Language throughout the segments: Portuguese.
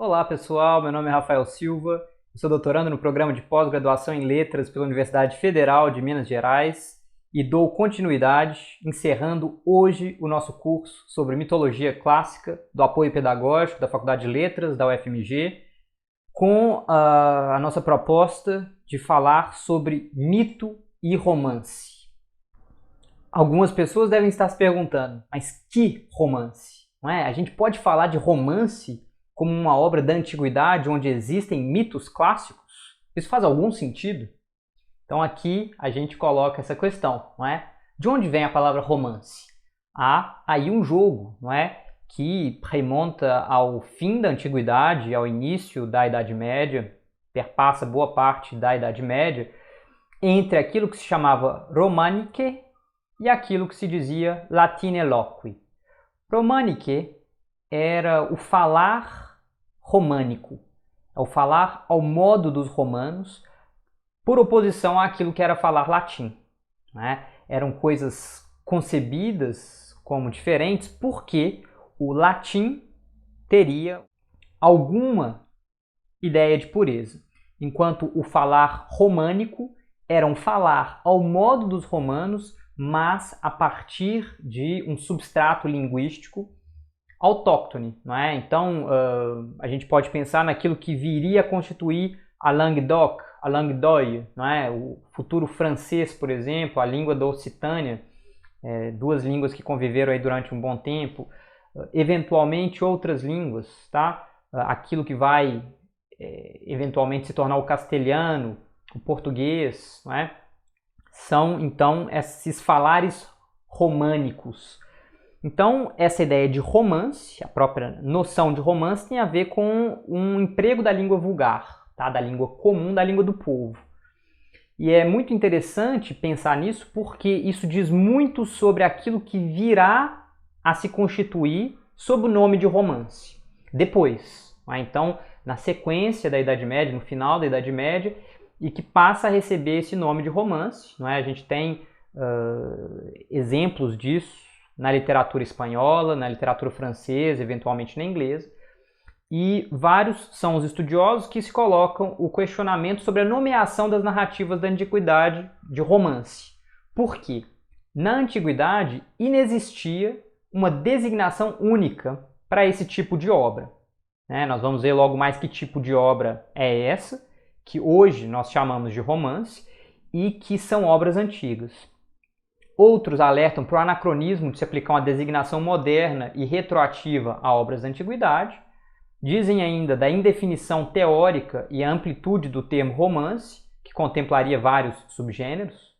Olá pessoal, meu nome é Rafael Silva, eu sou doutorando no programa de pós-graduação em Letras pela Universidade Federal de Minas Gerais e dou continuidade, encerrando hoje o nosso curso sobre mitologia clássica do apoio pedagógico da Faculdade de Letras da UFMG, com a nossa proposta de falar sobre mito e romance. Algumas pessoas devem estar se perguntando, mas que romance? Não é? A gente pode falar de romance como uma obra da antiguidade onde existem mitos clássicos? Isso faz algum sentido? Então aqui a gente coloca essa questão, não é? De onde vem a palavra romance? Há aí um jogo, não é? Que remonta ao fim da antiguidade, ao início da Idade Média, perpassa boa parte da Idade Média, entre aquilo que se chamava Romaniche e aquilo que se dizia Latine Loqui. Romaniche era o falar românico, o falar ao modo dos romanos, por oposição àquilo que era falar latim. Né? Eram coisas concebidas como diferentes porque o latim teria alguma ideia de pureza, enquanto o falar românico era um falar ao modo dos romanos, mas a partir de um substrato linguístico autóctone. Não é? Então, a gente pode pensar naquilo que viria a constituir a Languedoc, a Languedoc, não é? O futuro francês, por exemplo, a língua da Occitânia, duas línguas que conviveram aí durante um bom tempo, eventualmente outras línguas, tá? Aquilo que vai eventualmente se tornar o castelhano, o português, não é? São então esses falares românicos. Então, essa ideia de romance, a própria noção de romance, tem a ver com um emprego da língua vulgar, tá? Da língua comum, da língua do povo. E é muito interessante pensar nisso porque isso diz muito sobre aquilo que virá a se constituir sob o nome de romance. Depois, então, na sequência da Idade Média, no final da Idade Média, e que passa a receber esse nome de romance. Não é? A gente tem exemplos disso na literatura espanhola, na literatura francesa, eventualmente na inglesa. E vários são os estudiosos que se colocam o questionamento sobre a nomeação das narrativas da antiguidade de romance. Por quê? Na antiguidade inexistia uma designação única para esse tipo de obra. Nós vamos ver logo mais que tipo de obra é essa, que hoje nós chamamos de romance, e que são obras antigas. Outros alertam para o anacronismo de se aplicar uma designação moderna e retroativa a obras da antiguidade. Dizem ainda da indefinição teórica e a amplitude do termo romance, que contemplaria vários subgêneros.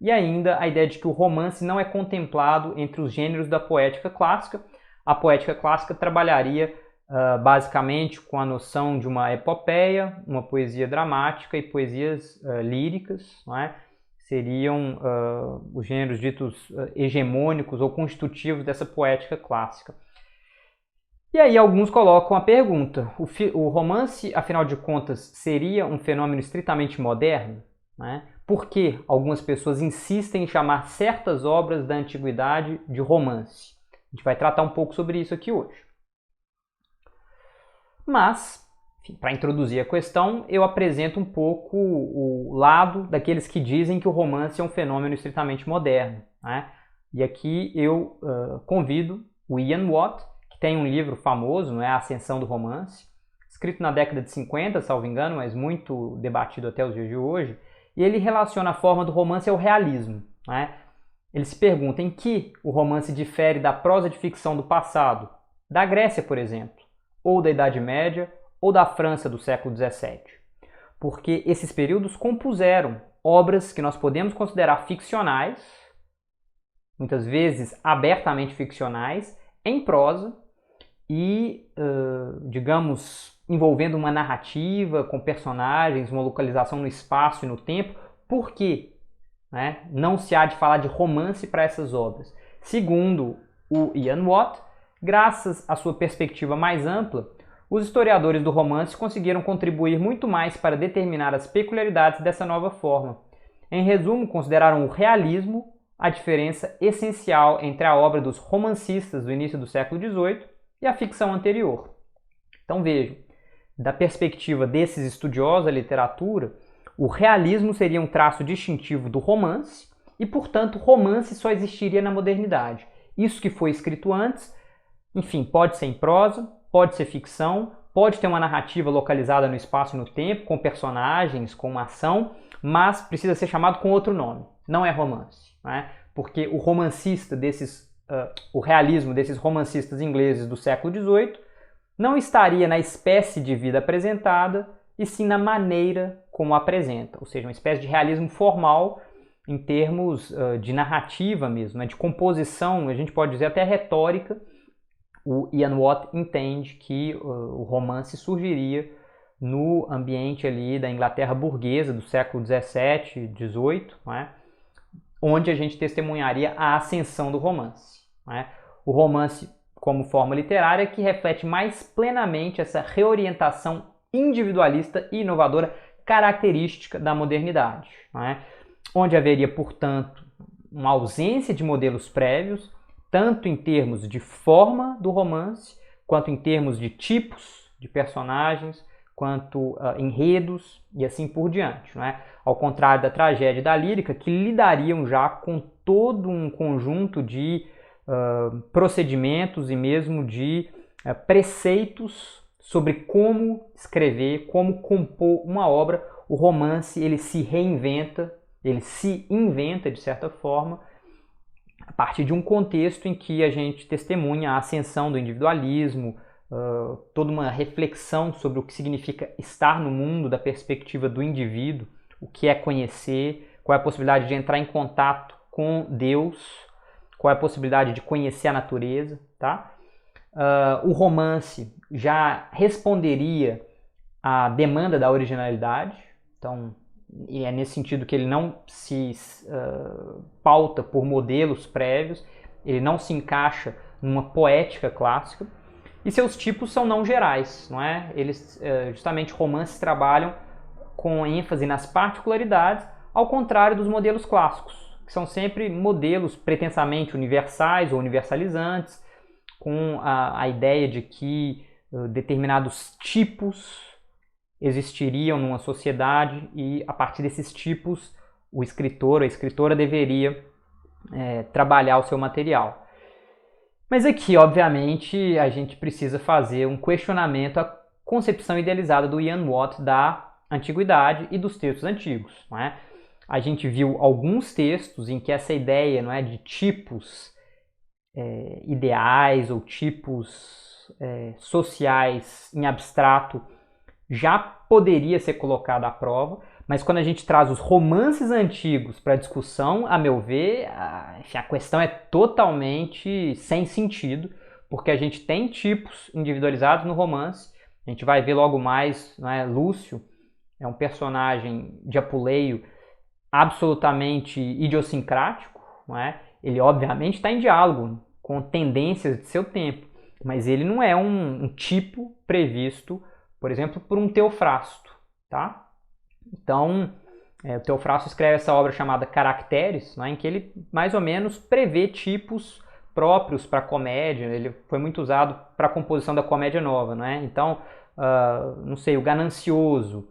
E ainda a ideia de que o romance não é contemplado entre os gêneros da poética clássica. A poética clássica trabalharia basicamente com a noção de uma epopeia, uma poesia dramática e poesias líricas, não é? Seriam os gêneros ditos hegemônicos ou constitutivos dessa poética clássica. E aí alguns colocam a pergunta, o romance, afinal de contas, seria um fenômeno estritamente moderno? Né? Por que algumas pessoas insistem em chamar certas obras da antiguidade de romance? A gente vai tratar um pouco sobre isso aqui hoje. Mas, para introduzir a questão, eu apresento um pouco o lado daqueles que dizem que o romance é um fenômeno estritamente moderno. Né? E aqui eu convido o Ian Watt, que tem um livro famoso, A Ascensão do Romance, escrito na década de 50, salvo engano, mas muito debatido até os dias de hoje, e ele relaciona a forma do romance ao realismo. Né? Ele se pergunta em que o romance difere da prosa de ficção do passado, da Grécia, por exemplo, ou da Idade Média, ou da França do século XVII. Porque esses períodos compuseram obras que nós podemos considerar ficcionais, muitas vezes abertamente ficcionais, em prosa e, digamos, envolvendo uma narrativa com personagens, uma localização no espaço e no tempo. Por quê? Não se há de falar de romance para essas obras. Segundo o Ian Watt, graças à sua perspectiva mais ampla, os historiadores do romance conseguiram contribuir muito mais para determinar as peculiaridades dessa nova forma. Em resumo, consideraram o realismo a diferença essencial entre a obra dos romancistas do início do século XVIII e a ficção anterior. Então vejam, da perspectiva desses estudiosos da literatura, o realismo seria um traço distintivo do romance e, portanto, romance só existiria na modernidade. Isso que foi escrito antes, enfim, pode ser em prosa, pode ser ficção, pode ter uma narrativa localizada no espaço e no tempo, com personagens, com uma ação, mas precisa ser chamado com outro nome. Não é romance, né? Porque o romancista o realismo desses romancistas ingleses do século XVIII não estaria na espécie de vida apresentada, e sim na maneira como apresenta, ou seja, uma espécie de realismo formal em termos de narrativa mesmo, né? De composição, a gente pode dizer até retórica. O Ian Watt entende que o romance surgiria no ambiente ali da Inglaterra burguesa do século XVII, XVIII, né? Onde a gente testemunharia a ascensão do romance, né? O romance como forma literária que reflete mais plenamente essa reorientação individualista e inovadora característica da modernidade, né? Onde haveria, portanto, uma ausência de modelos prévios, tanto em termos de forma do romance, quanto em termos de tipos de personagens, quanto enredos e assim por diante, não é? Ao contrário da tragédia e da lírica, que lidariam já com todo um conjunto de procedimentos e mesmo de preceitos sobre como escrever, como compor uma obra. O romance ele se reinventa, ele se inventa de certa forma, a partir de um contexto em que a gente testemunha a ascensão do individualismo, toda uma reflexão sobre o que significa estar no mundo da perspectiva do indivíduo, o que é conhecer, qual é a possibilidade de entrar em contato com Deus, qual é a possibilidade de conhecer a natureza, tá? O romance já responderia à demanda da originalidade, então e é nesse sentido que ele não se pauta por modelos prévios, ele não se encaixa numa poética clássica, e seus tipos são não gerais, não é? Eles, justamente, romances trabalham com ênfase nas particularidades, ao contrário dos modelos clássicos, que são sempre modelos pretensamente universais ou universalizantes, com a ideia de que determinados tipos existiriam numa sociedade e, a partir desses tipos, o escritor, a escritora deveria trabalhar o seu material. Mas aqui, obviamente, a gente precisa fazer um questionamento à concepção idealizada do Ian Watt da antiguidade e dos textos antigos, não é? A gente viu alguns textos em que essa ideia, não é, de tipos ideais ou tipos sociais em abstrato já poderia ser colocada à prova, mas quando a gente traz os romances antigos para discussão, a meu ver, a questão é totalmente sem sentido, porque a gente tem tipos individualizados no romance, a gente vai ver logo mais, não é? Lúcio é um personagem de Apuleio absolutamente idiosincrático, não é? Ele obviamente está em diálogo com tendências de seu tempo, mas ele não é um tipo previsto, por exemplo, por um Teofrasto, tá? Então, o Teofrasto escreve essa obra chamada Caracteres, né, em que ele mais ou menos prevê tipos próprios para a comédia. Ele foi muito usado para a composição da comédia nova, né? Então, não sei, o ganancioso,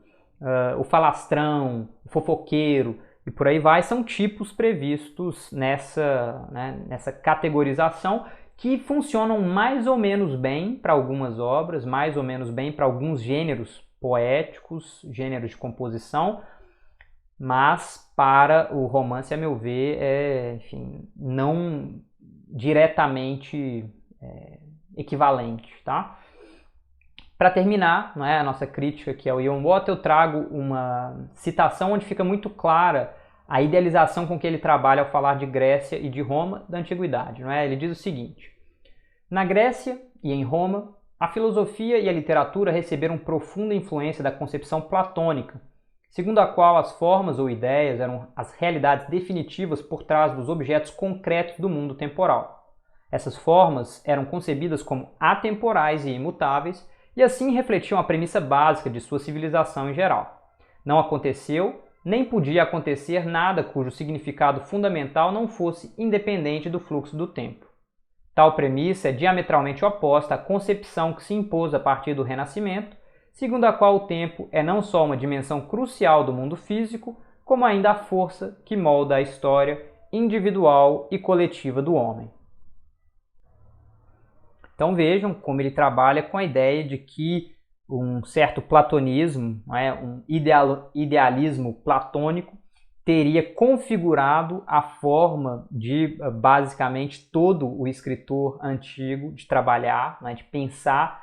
o falastrão, o fofoqueiro e por aí vai, são tipos previstos nessa categorização, que funcionam mais ou menos bem para algumas obras, mais ou menos bem para alguns gêneros poéticos, gêneros de composição, mas para o romance, a meu ver, enfim, não diretamente equivalente, tá? Para terminar, não é, a nossa crítica, que é o Ian Watt, eu trago uma citação onde fica muito clara a idealização com que ele trabalha ao falar de Grécia e de Roma da antiguidade, não é? Ele diz o seguinte: na Grécia e em Roma, a filosofia e a literatura receberam profunda influência da concepção platônica, segundo a qual as formas ou ideias eram as realidades definitivas por trás dos objetos concretos do mundo temporal. Essas formas eram concebidas como atemporais e imutáveis e assim refletiam a premissa básica de sua civilização em geral. Não aconteceu, nem podia acontecer nada cujo significado fundamental não fosse independente do fluxo do tempo. Tal premissa é diametralmente oposta à concepção que se impôs a partir do Renascimento, segundo a qual o tempo é não só uma dimensão crucial do mundo físico, como ainda a força que molda a história individual e coletiva do homem. Então vejam como ele trabalha com a ideia de que um certo platonismo, um idealismo platônico, teria configurado a forma de, basicamente, todo o escritor antigo de trabalhar, de pensar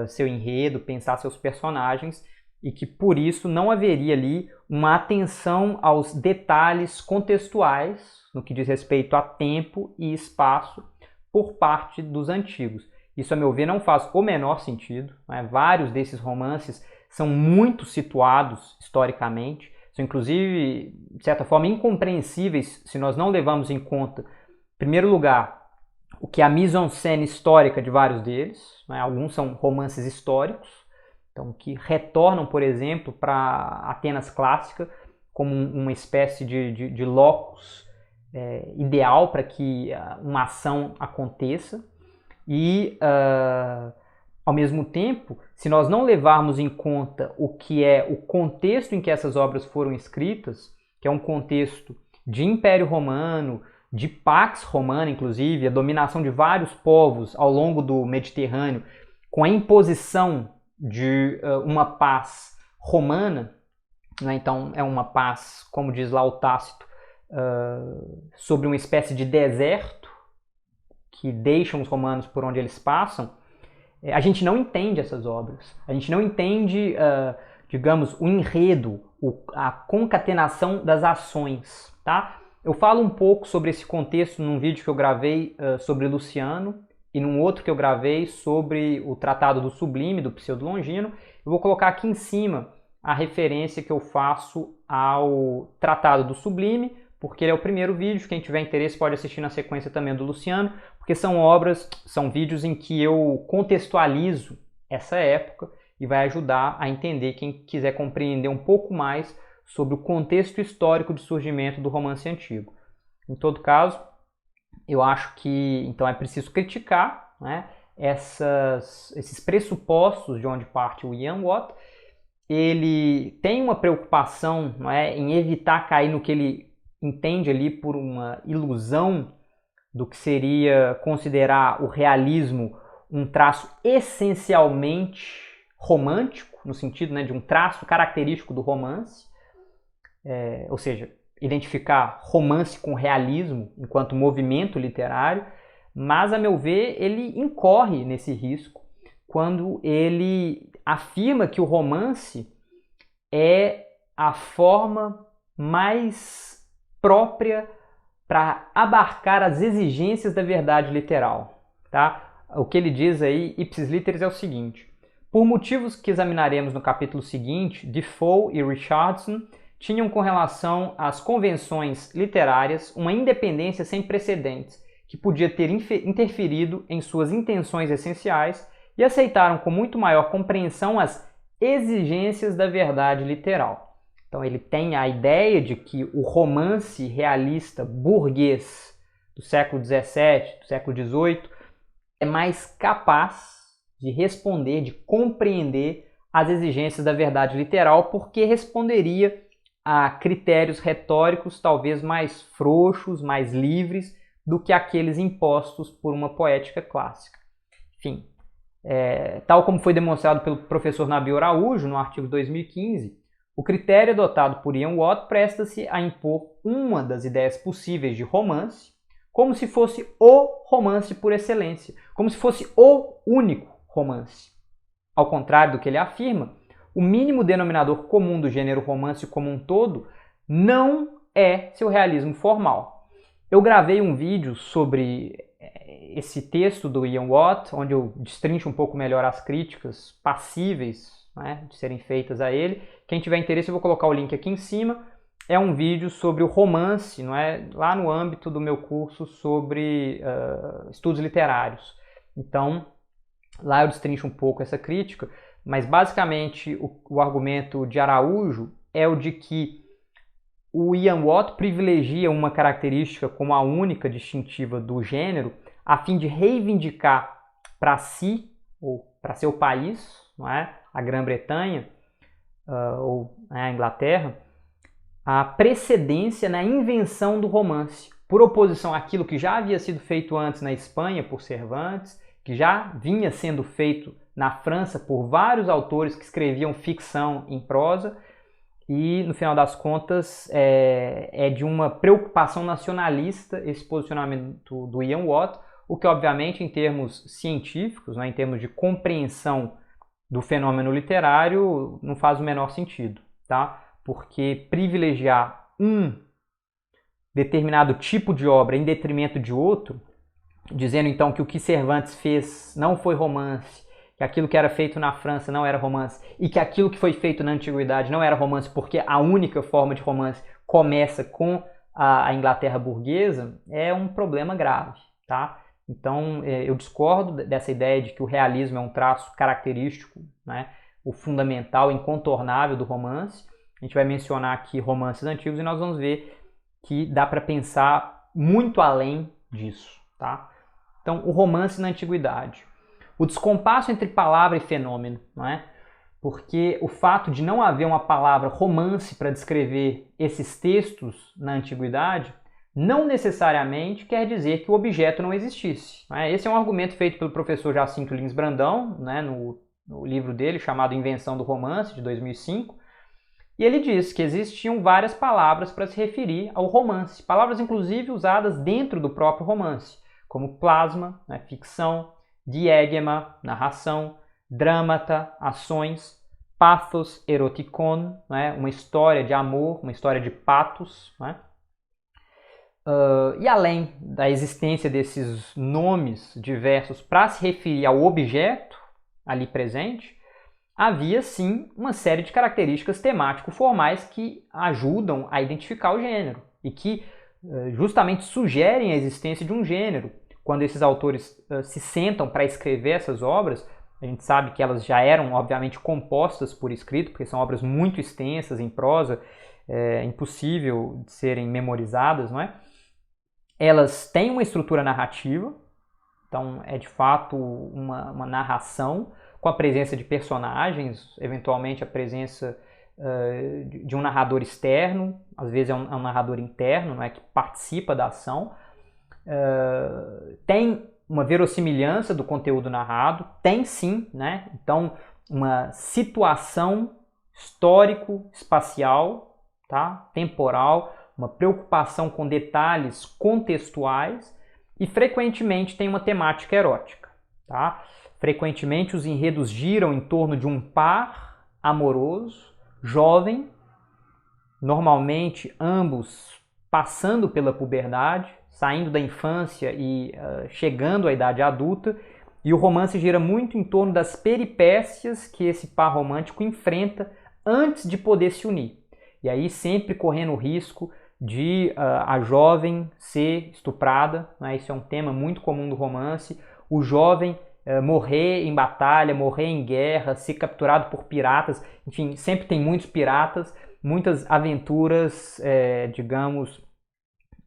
seu enredo, pensar seus personagens, e que por isso não haveria ali uma atenção aos detalhes contextuais no que diz respeito a tempo e espaço por parte dos antigos. Isso, a meu ver, não faz o menor sentido. Vários desses romances são muito situados historicamente, são inclusive, de certa forma, incompreensíveis se nós não levamos em conta, em primeiro lugar, o que é a mise-en-scène histórica de vários deles. Alguns são romances históricos, então, que retornam, por exemplo, para Atenas clássica como uma espécie de locus ideal para que uma ação aconteça. E, ao mesmo tempo, se nós não levarmos em conta o que é o contexto em que essas obras foram escritas, que é um contexto de Império Romano, de Pax Romana, inclusive, a dominação de vários povos ao longo do Mediterrâneo, com a imposição de uma paz romana, então é uma paz, como diz lá o Tácito, sobre uma espécie de deserto, que deixam os romanos por onde eles passam. A gente não entende essas obras. A gente não entende, digamos, o enredo, a concatenação das ações. Tá? Eu falo um pouco sobre esse contexto num vídeo que eu gravei sobre Luciano e num outro que eu gravei sobre o Tratado do Sublime, do Pseudo Longino. Eu vou colocar aqui em cima a referência que eu faço ao Tratado do Sublime, porque ele é o primeiro vídeo. Quem tiver interesse pode assistir na sequência também do Luciano, porque são vídeos em que eu contextualizo essa época e vai ajudar a entender quem quiser compreender um pouco mais sobre o contexto histórico de surgimento do romance antigo. Em todo caso, eu acho que então é preciso criticar esses pressupostos de onde parte o Ian Watt. Ele tem uma preocupação em evitar cair no que ele entende ali por uma ilusão do que seria considerar o realismo um traço essencialmente romântico, no sentido de um traço característico do romance, ou seja, identificar romance com realismo enquanto movimento literário, mas, a meu ver, ele incorre nesse risco quando ele afirma que o romance é a forma mais própria para abarcar as exigências da verdade literal. Tá? O que ele diz aí, ipsis literis, é o seguinte: por motivos que examinaremos no capítulo seguinte, Defoe e Richardson tinham com relação às convenções literárias uma independência sem precedentes, que podia ter interferido em suas intenções essenciais, e aceitaram com muito maior compreensão as exigências da verdade literal. Então ele tem a ideia de que o romance realista burguês do século XVII, do século XVIII, é mais capaz de responder, de compreender as exigências da verdade literal, porque responderia a critérios retóricos talvez mais frouxos, mais livres do que aqueles impostos por uma poética clássica. Enfim, tal como foi demonstrado pelo professor Nabil Araújo no artigo 2015, o critério adotado por Ian Watt presta-se a impor uma das ideias possíveis de romance como se fosse o romance por excelência, como se fosse o único romance. Ao contrário do que ele afirma, o mínimo denominador comum do gênero romance como um todo não é seu realismo formal. Eu gravei um vídeo sobre esse texto do Ian Watt, onde eu destrincho um pouco melhor as críticas passíveis de serem feitas a ele. Quem tiver interesse, eu vou colocar o link aqui em cima. É um vídeo sobre o romance, lá no âmbito do meu curso sobre estudos literários. Então, lá eu destrincho um pouco essa crítica, mas basicamente o argumento de Araújo é o de que o Ian Watt privilegia uma característica como a única distintiva do gênero, a fim de reivindicar para si, ou para seu país, não é? A Grã-Bretanha, ou a Inglaterra, a precedência na invenção do romance, por oposição àquilo que já havia sido feito antes na Espanha por Cervantes, que já vinha sendo feito na França por vários autores que escreviam ficção em prosa, e no final das contas é de uma preocupação nacionalista esse posicionamento do Ian Watt, o que obviamente em termos científicos, né, em termos de compreensão do fenômeno literário, não faz o menor sentido, tá? Porque privilegiar um determinado tipo de obra em detrimento de outro, dizendo então que o que Cervantes fez não foi romance, que aquilo que era feito na França não era romance, e que aquilo que foi feito na Antiguidade não era romance, porque a única forma de romance começa com a Inglaterra burguesa, é um problema grave, tá? Então, eu discordo dessa ideia de que o realismo é um traço característico, né, o fundamental, incontornável do romance. A gente vai mencionar aqui romances antigos e nós vamos ver que dá para pensar muito além disso, tá? Então, o romance na Antiguidade. O descompasso entre palavra e fenômeno, não é? Porque o fato de não haver uma palavra romance para descrever esses textos na Antiguidade não necessariamente quer dizer que o objeto não existisse. Não é? Esse é um argumento feito pelo professor Jacinto Lins Brandão, né, no livro dele chamado Invenção do Romance, de 2005, e ele diz que existiam várias palavras para se referir ao romance, palavras inclusive usadas dentro do próprio romance, como plasma, né, ficção, diégema, narração, drámata, ações, pathos, eroticon, né, uma história de amor, uma história de patos. Né? E além da existência desses nomes diversos para se referir ao objeto ali presente, havia sim uma série de características temático-formais que ajudam a identificar o gênero e que justamente sugerem a existência de um gênero. Quando esses autores se sentam para escrever essas obras, a gente sabe que elas já eram, obviamente, compostas por escrito, porque são obras muito extensas em prosa, impossível de serem memorizadas, não é? Elas têm uma estrutura narrativa, então é de fato uma narração com a presença de personagens, eventualmente a presença de um narrador externo, às vezes é um narrador interno, não é, que participa da ação. Tem uma verossimilhança do conteúdo narrado, tem sim, né? Então uma situação histórico-espacial, tá? Temporal, uma preocupação com detalhes contextuais e frequentemente tem uma temática erótica, tá? Frequentemente os enredos giram em torno de um par amoroso, jovem, normalmente ambos passando pela puberdade, saindo da infância e chegando à idade adulta, e o romance gira muito em torno das peripécias que esse par romântico enfrenta antes de poder se unir. E aí sempre correndo o risco de a jovem ser estuprada, né? Isso é um tema muito comum do romance, o jovem morrer em batalha, morrer em guerra, ser capturado por piratas, enfim, sempre tem muitos piratas, muitas aventuras, digamos,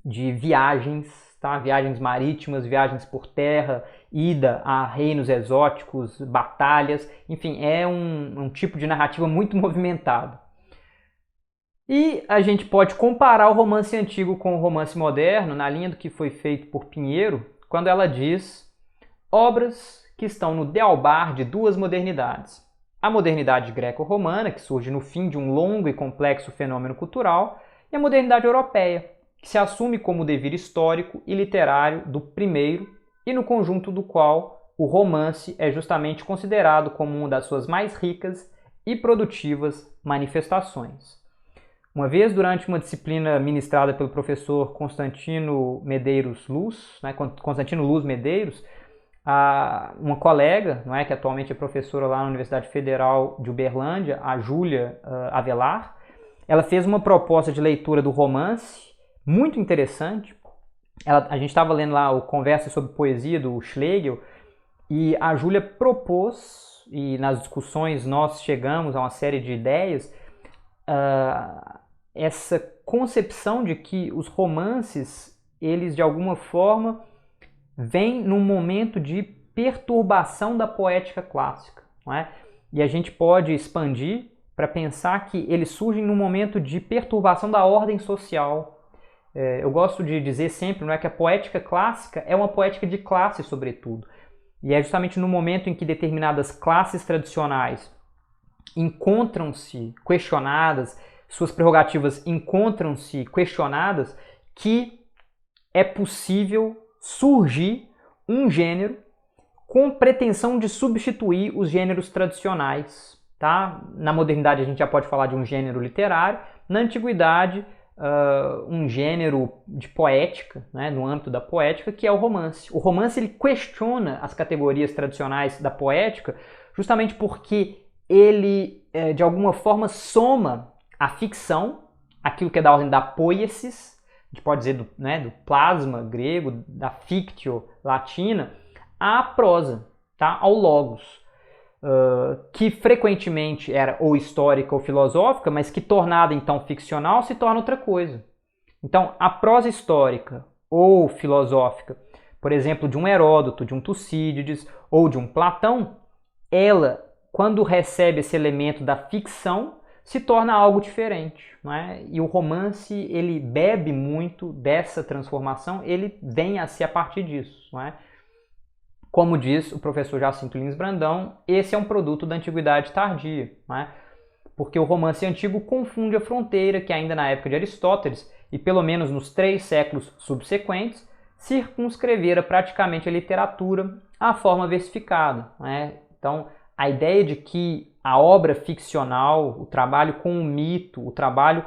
de viagens, tá? Viagens marítimas, viagens por terra, ida a reinos exóticos, batalhas, enfim, é um tipo de narrativa muito movimentado. E a gente pode comparar o romance antigo com o romance moderno, na linha do que foi feito por Pinheiro, quando ela diz obras que estão no dealbar de duas modernidades. A modernidade greco-romana, que surge no fim de um longo e complexo fenômeno cultural, e a modernidade europeia, que se assume como o devir histórico e literário do primeiro e no conjunto do qual o romance é justamente considerado como uma das suas mais ricas e produtivas manifestações. Uma vez, durante uma disciplina ministrada pelo professor Constantino Medeiros Luz, né, Constantino Luz Medeiros, uma colega, não é, que atualmente é professora lá na Universidade Federal de Uberlândia, a Júlia Avelar, ela fez uma proposta de leitura do romance muito interessante. A gente estava lendo lá o Conversa sobre Poesia do Schlegel, e a Júlia propôs, e nas discussões nós chegamos a uma série de ideias, essa concepção de que os romances, eles de alguma forma vêm num momento de perturbação da poética clássica, não é? e a gente pode expandir para pensar que eles surgem num momento de perturbação da ordem social. Eu gosto de dizer sempre, não é, que a poética clássica é uma poética de classe, sobretudo. E é justamente no momento em que determinadas classes tradicionais encontram-se questionadas, suas prerrogativas encontram-se questionadas, que é possível surgir um gênero com pretensão de substituir os gêneros tradicionais. Tá? Na modernidade a gente já pode falar de um gênero literário, na antiguidade um gênero de poética, né, no âmbito da poética, que é o romance. O romance ele questiona as categorias tradicionais da poética justamente porque ele, de alguma forma, soma a ficção, aquilo que é da ordem da poiesis, a gente pode dizer do plasma grego, da fictio latina, à prosa, tá? Ao logos, que frequentemente era ou histórica ou filosófica, mas que tornada então ficcional se torna outra coisa. Então, a prosa histórica ou filosófica, por exemplo, de um Heródoto, de um Tucídides ou de um Platão, ela, quando recebe esse elemento da ficção, se torna algo diferente, não é? E o romance, ele bebe muito dessa transformação, ele vem a ser a partir disso, não é? Como diz o professor Jacinto Lins Brandão, esse é um produto da antiguidade tardia, não é? Porque o romance antigo confunde a fronteira que ainda na época de Aristóteles, e pelo menos nos 3 séculos subsequentes, circunscrevera praticamente a literatura à forma versificada, não é? Então, a ideia de que a obra ficcional, o trabalho com o mito, o trabalho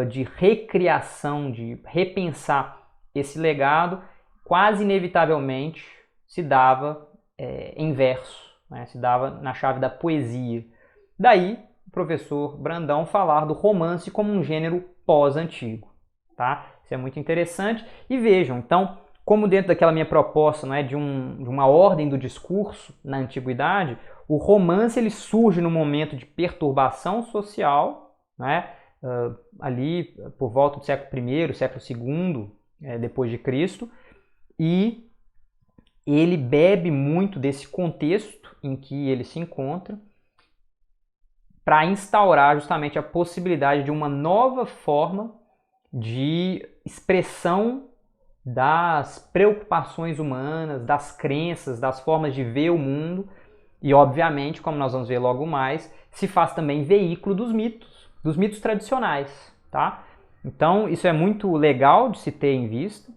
de recriação, de repensar esse legado, quase inevitavelmente se dava em verso, né? Se dava na chave da poesia. Daí, o professor Brandão falar do romance como um gênero pós-antigo. Tá? Isso é muito interessante. E vejam, então, como dentro daquela minha proposta, não é, de uma ordem do discurso na antiguidade, o romance ele surge num momento de perturbação social, né, ali por volta do século I, século II, depois de Cristo, e ele bebe muito desse contexto em que ele se encontra para instaurar justamente a possibilidade de uma nova forma de expressão das preocupações humanas, das crenças, das formas de ver o mundo e, obviamente, como nós vamos ver logo mais, se faz também veículo dos mitos tradicionais, tá? Então, isso é muito legal de se ter em vista.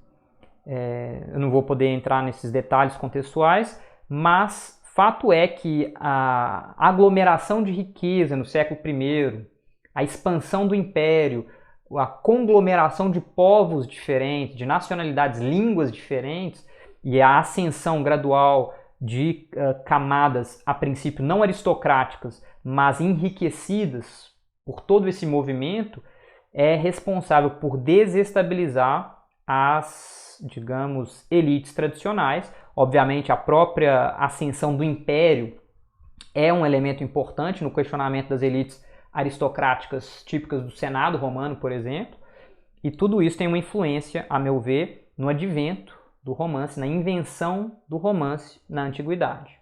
Eu não vou poder entrar nesses detalhes contextuais, mas fato é que a aglomeração de riqueza no século I, a expansão do império, a conglomeração de povos diferentes, de nacionalidades, línguas diferentes e a ascensão gradual de camadas, a princípio não aristocráticas, mas enriquecidas por todo esse movimento, é responsável por desestabilizar as, digamos, elites tradicionais. Obviamente, a própria ascensão do império é um elemento importante no questionamento das elites aristocráticas típicas do Senado romano, por exemplo, e tudo isso tem uma influência, a meu ver, no advento do romance, na invenção do romance na antiguidade.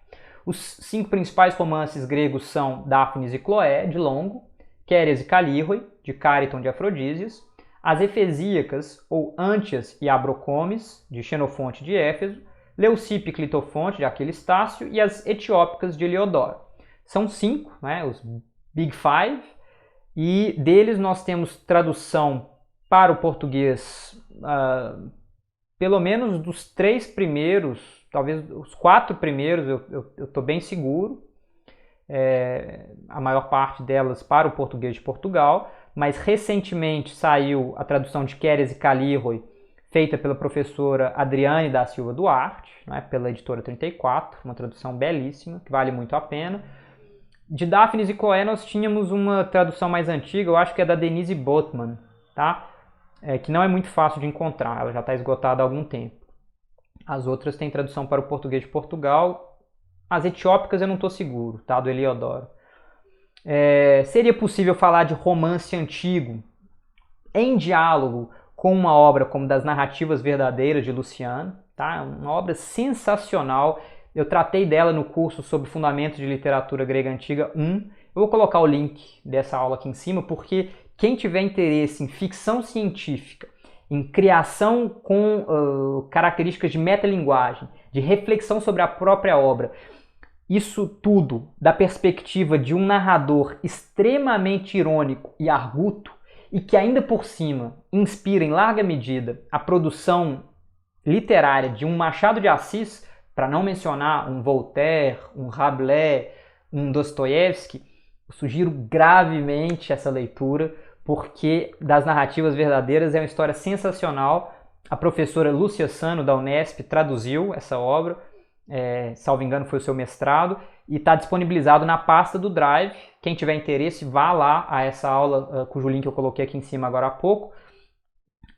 Os 5 principais romances gregos são Dáfnis e Cloé, de Longo, Quéries e Calíroe, de Cáriton de Afrodísias, as Efesíacas, ou Ântias e Abrocomes, de Xenofonte de Éfeso, Leucippe e Clitofonte, de Aquiles Tácio, e as Etiópicas de Heliodoro. São 5, né, os Big Five, e deles nós temos tradução para o português, pelo menos dos 3 primeiros, talvez os 4 primeiros, eu estou bem seguro, a maior parte delas para o português de Portugal, mas recentemente saiu a tradução de Quéries e Calíroe, feita pela professora Adriane da Silva Duarte, né, pela editora 34, uma tradução belíssima, que vale muito a pena. De Dáfnis e Cloé nós tínhamos uma tradução mais antiga, eu acho que é da Denise Botman, tá? Que não é muito fácil de encontrar, ela já está esgotada há algum tempo. As outras têm tradução para o português de Portugal. As etiópicas eu não estou seguro, tá? Do Heliodoro. Seria possível falar de romance antigo em diálogo com uma obra como das Narrativas Verdadeiras de Luciano, tá? Uma obra sensacional, Eu tratei dela no curso sobre Fundamentos de Literatura Grega Antiga 1. Eu vou colocar o link dessa aula aqui em cima, porque quem tiver interesse em ficção científica, em criação com características de metalinguagem, de reflexão sobre a própria obra, isso tudo da perspectiva de um narrador extremamente irônico e arguto, e que ainda por cima inspira em larga medida a produção literária de um Machado de Assis, para não mencionar um Voltaire, um Rabelais, um Dostoiévski, eu sugiro gravemente essa leitura, porque Das Narrativas Verdadeiras é uma história sensacional. A professora Lúcia Sano, da Unesp, traduziu essa obra, salvo engano foi o seu mestrado, e está disponibilizado na pasta do Drive. Quem tiver interesse, vá lá a essa aula, cujo link eu coloquei aqui em cima agora há pouco,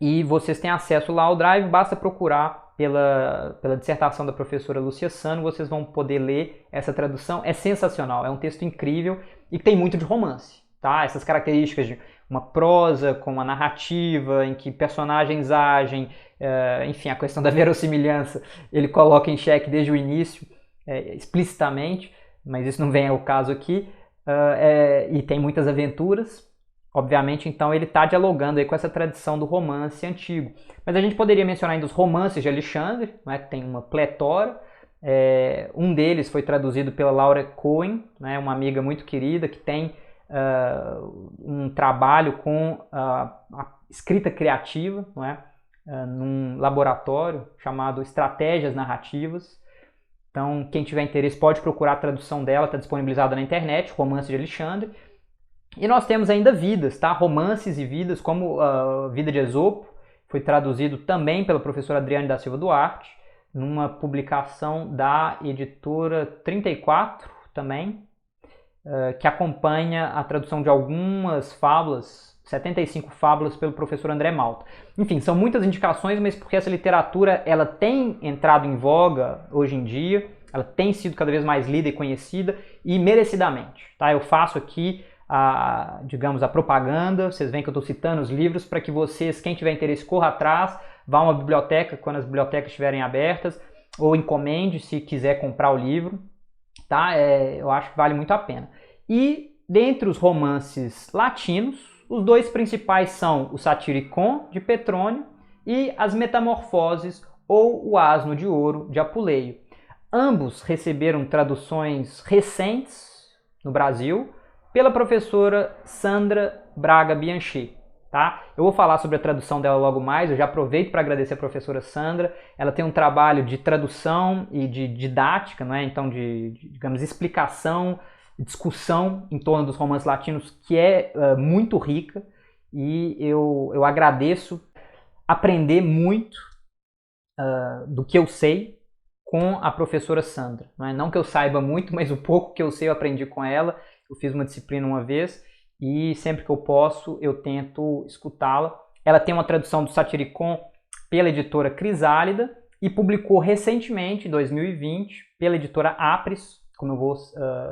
e vocês têm acesso lá ao Drive, basta procurar pela dissertação da professora Lúcia Sano, vocês vão poder ler essa tradução. É sensacional, é um texto incrível e tem muito de romance, tá? Essas características de uma prosa com uma narrativa em que personagens agem, enfim, a questão da verossimilhança ele coloca em xeque desde o início, explicitamente, mas isso não vem ao caso aqui, e tem muitas aventuras. Obviamente, então, ele está dialogando aí com essa tradição do romance antigo. Mas a gente poderia mencionar ainda os romances de Alexandre, né, que tem uma pletora. Um deles foi traduzido pela Laura Cohen, né, uma amiga muito querida, que tem um trabalho com a escrita criativa, não é? Num laboratório chamado Estratégias Narrativas. Então, quem tiver interesse pode procurar a tradução dela, está disponibilizada na internet, Romance de Alexandre. E nós temos ainda vidas, tá? Romances e vidas, como a Vida de Esopo, foi traduzido também pela professora Adriane da Silva Duarte, numa publicação da editora 34 também, que acompanha a tradução de algumas fábulas, 75 fábulas, pelo professor André Malta. Enfim, são muitas indicações, mas porque essa literatura ela tem entrado em voga hoje em dia, ela tem sido cada vez mais lida e conhecida, e merecidamente. Tá? Eu faço aqui digamos, a propaganda. Vocês veem que eu estou citando os livros para que vocês, quem tiver interesse, corra atrás, vá a uma biblioteca quando as bibliotecas estiverem abertas, ou encomende se quiser comprar o livro, tá? Eu acho que vale muito a pena. E dentre os romances latinos, os dois principais são o Satiricon, de Petrônio, e as Metamorfoses, ou o Asno de Ouro, de Apuleio. Ambos receberam traduções recentes no Brasil, pela professora Sandra Braga Bianchi, tá? Eu vou falar sobre a tradução dela logo mais, eu já aproveito para agradecer a professora Sandra. Ela tem um trabalho de tradução e de didática, não é? Então digamos, explicação, discussão em torno dos romances latinos, que é muito rica, e eu agradeço aprender muito do que eu sei com a professora Sandra. Não é? Não que eu saiba muito, mas o pouco que eu sei eu aprendi com ela. Eu fiz uma disciplina uma vez e sempre que eu posso eu tento escutá-la. Ela tem uma tradução do Satiricon pela editora Crisálida e publicou recentemente, em 2020, pela editora Apres, como eu vou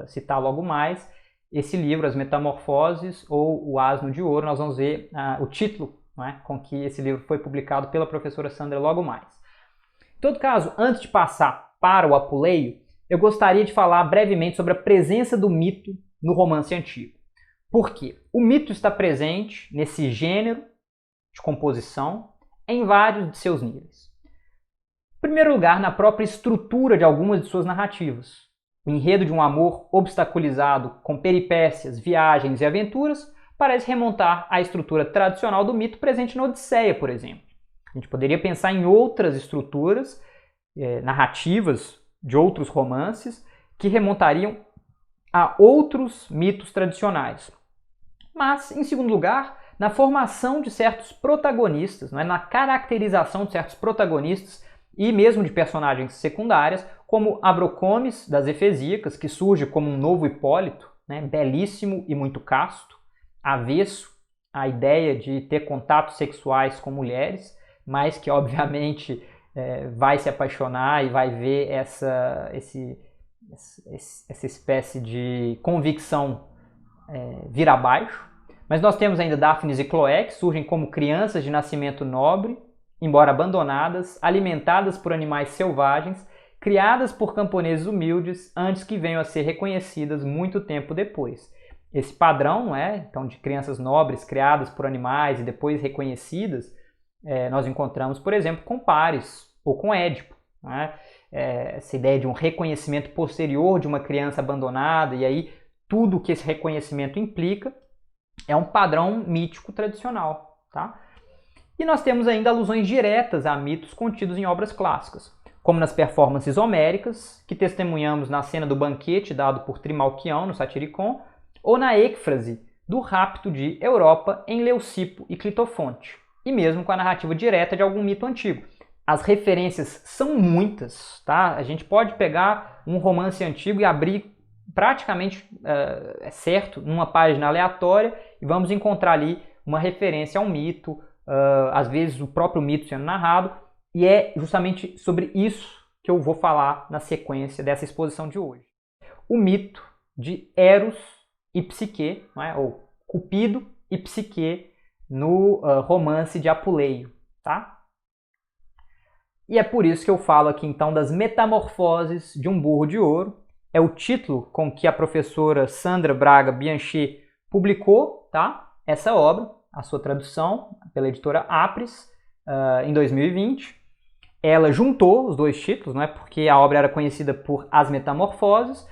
citar logo mais, esse livro, As Metamorfoses ou O Asno de Ouro. Nós vamos ver o título, não é, com que esse livro foi publicado pela professora Sandra logo mais. Em todo caso, antes de passar para o Apuleio, eu gostaria de falar brevemente sobre a presença do mito no romance antigo. Por quê? O mito está presente nesse gênero de composição em vários de seus níveis. Em primeiro lugar, na própria estrutura de algumas de suas narrativas. O enredo de um amor obstaculizado com peripécias, viagens e aventuras parece remontar à estrutura tradicional do mito presente na Odisseia, por exemplo. A gente poderia pensar em outras estruturas narrativas de outros romances que remontariam a outros mitos tradicionais. Mas, em segundo lugar, na formação de certos protagonistas, na caracterização de certos protagonistas e mesmo de personagens secundárias, como Abrocomes, das Efesíacas, que surge como um novo Hipólito, belíssimo e muito casto, avesso à ideia de ter contatos sexuais com mulheres, mas que, obviamente, vai se apaixonar e vai ver essa espécie de convicção vir abaixo. Mas nós temos ainda Dáfnis e Cloé, que surgem como crianças de nascimento nobre, embora abandonadas, alimentadas por animais selvagens, criadas por camponeses humildes antes que venham a ser reconhecidas muito tempo depois. Esse padrão, não é? Então, de crianças nobres criadas por animais e depois reconhecidas, nós encontramos, por exemplo, com Paris ou com Édipo. Não é? Essa ideia de um reconhecimento posterior de uma criança abandonada, e aí tudo que esse reconhecimento implica é um padrão mítico tradicional. Tá? E nós temos ainda alusões diretas a mitos contidos em obras clássicas, como nas performances homéricas, que testemunhamos na cena do banquete dado por Trimalquião no Satyricon, ou na êcfrase do rapto de Europa em Leucipo e Clitofonte, e mesmo com a narrativa direta de algum mito antigo. As referências são muitas, tá? A gente pode pegar um romance antigo e abrir praticamente, certo, numa página aleatória e vamos encontrar ali uma referência a um mito, às vezes o próprio mito sendo narrado, e é justamente sobre isso que eu vou falar na sequência dessa exposição de hoje. O mito de Eros e Psique, não é? Ou Cupido e Psique no romance de Apuleio, tá? E é por isso que eu falo aqui então das Metamorfoses de um Burro de Ouro. É o título com que a professora Sandra Braga Bianchi publicou, tá? Essa obra, a sua tradução pela editora Apres, em 2020. Ela juntou os dois títulos, não é? Porque a obra era conhecida por As Metamorfoses.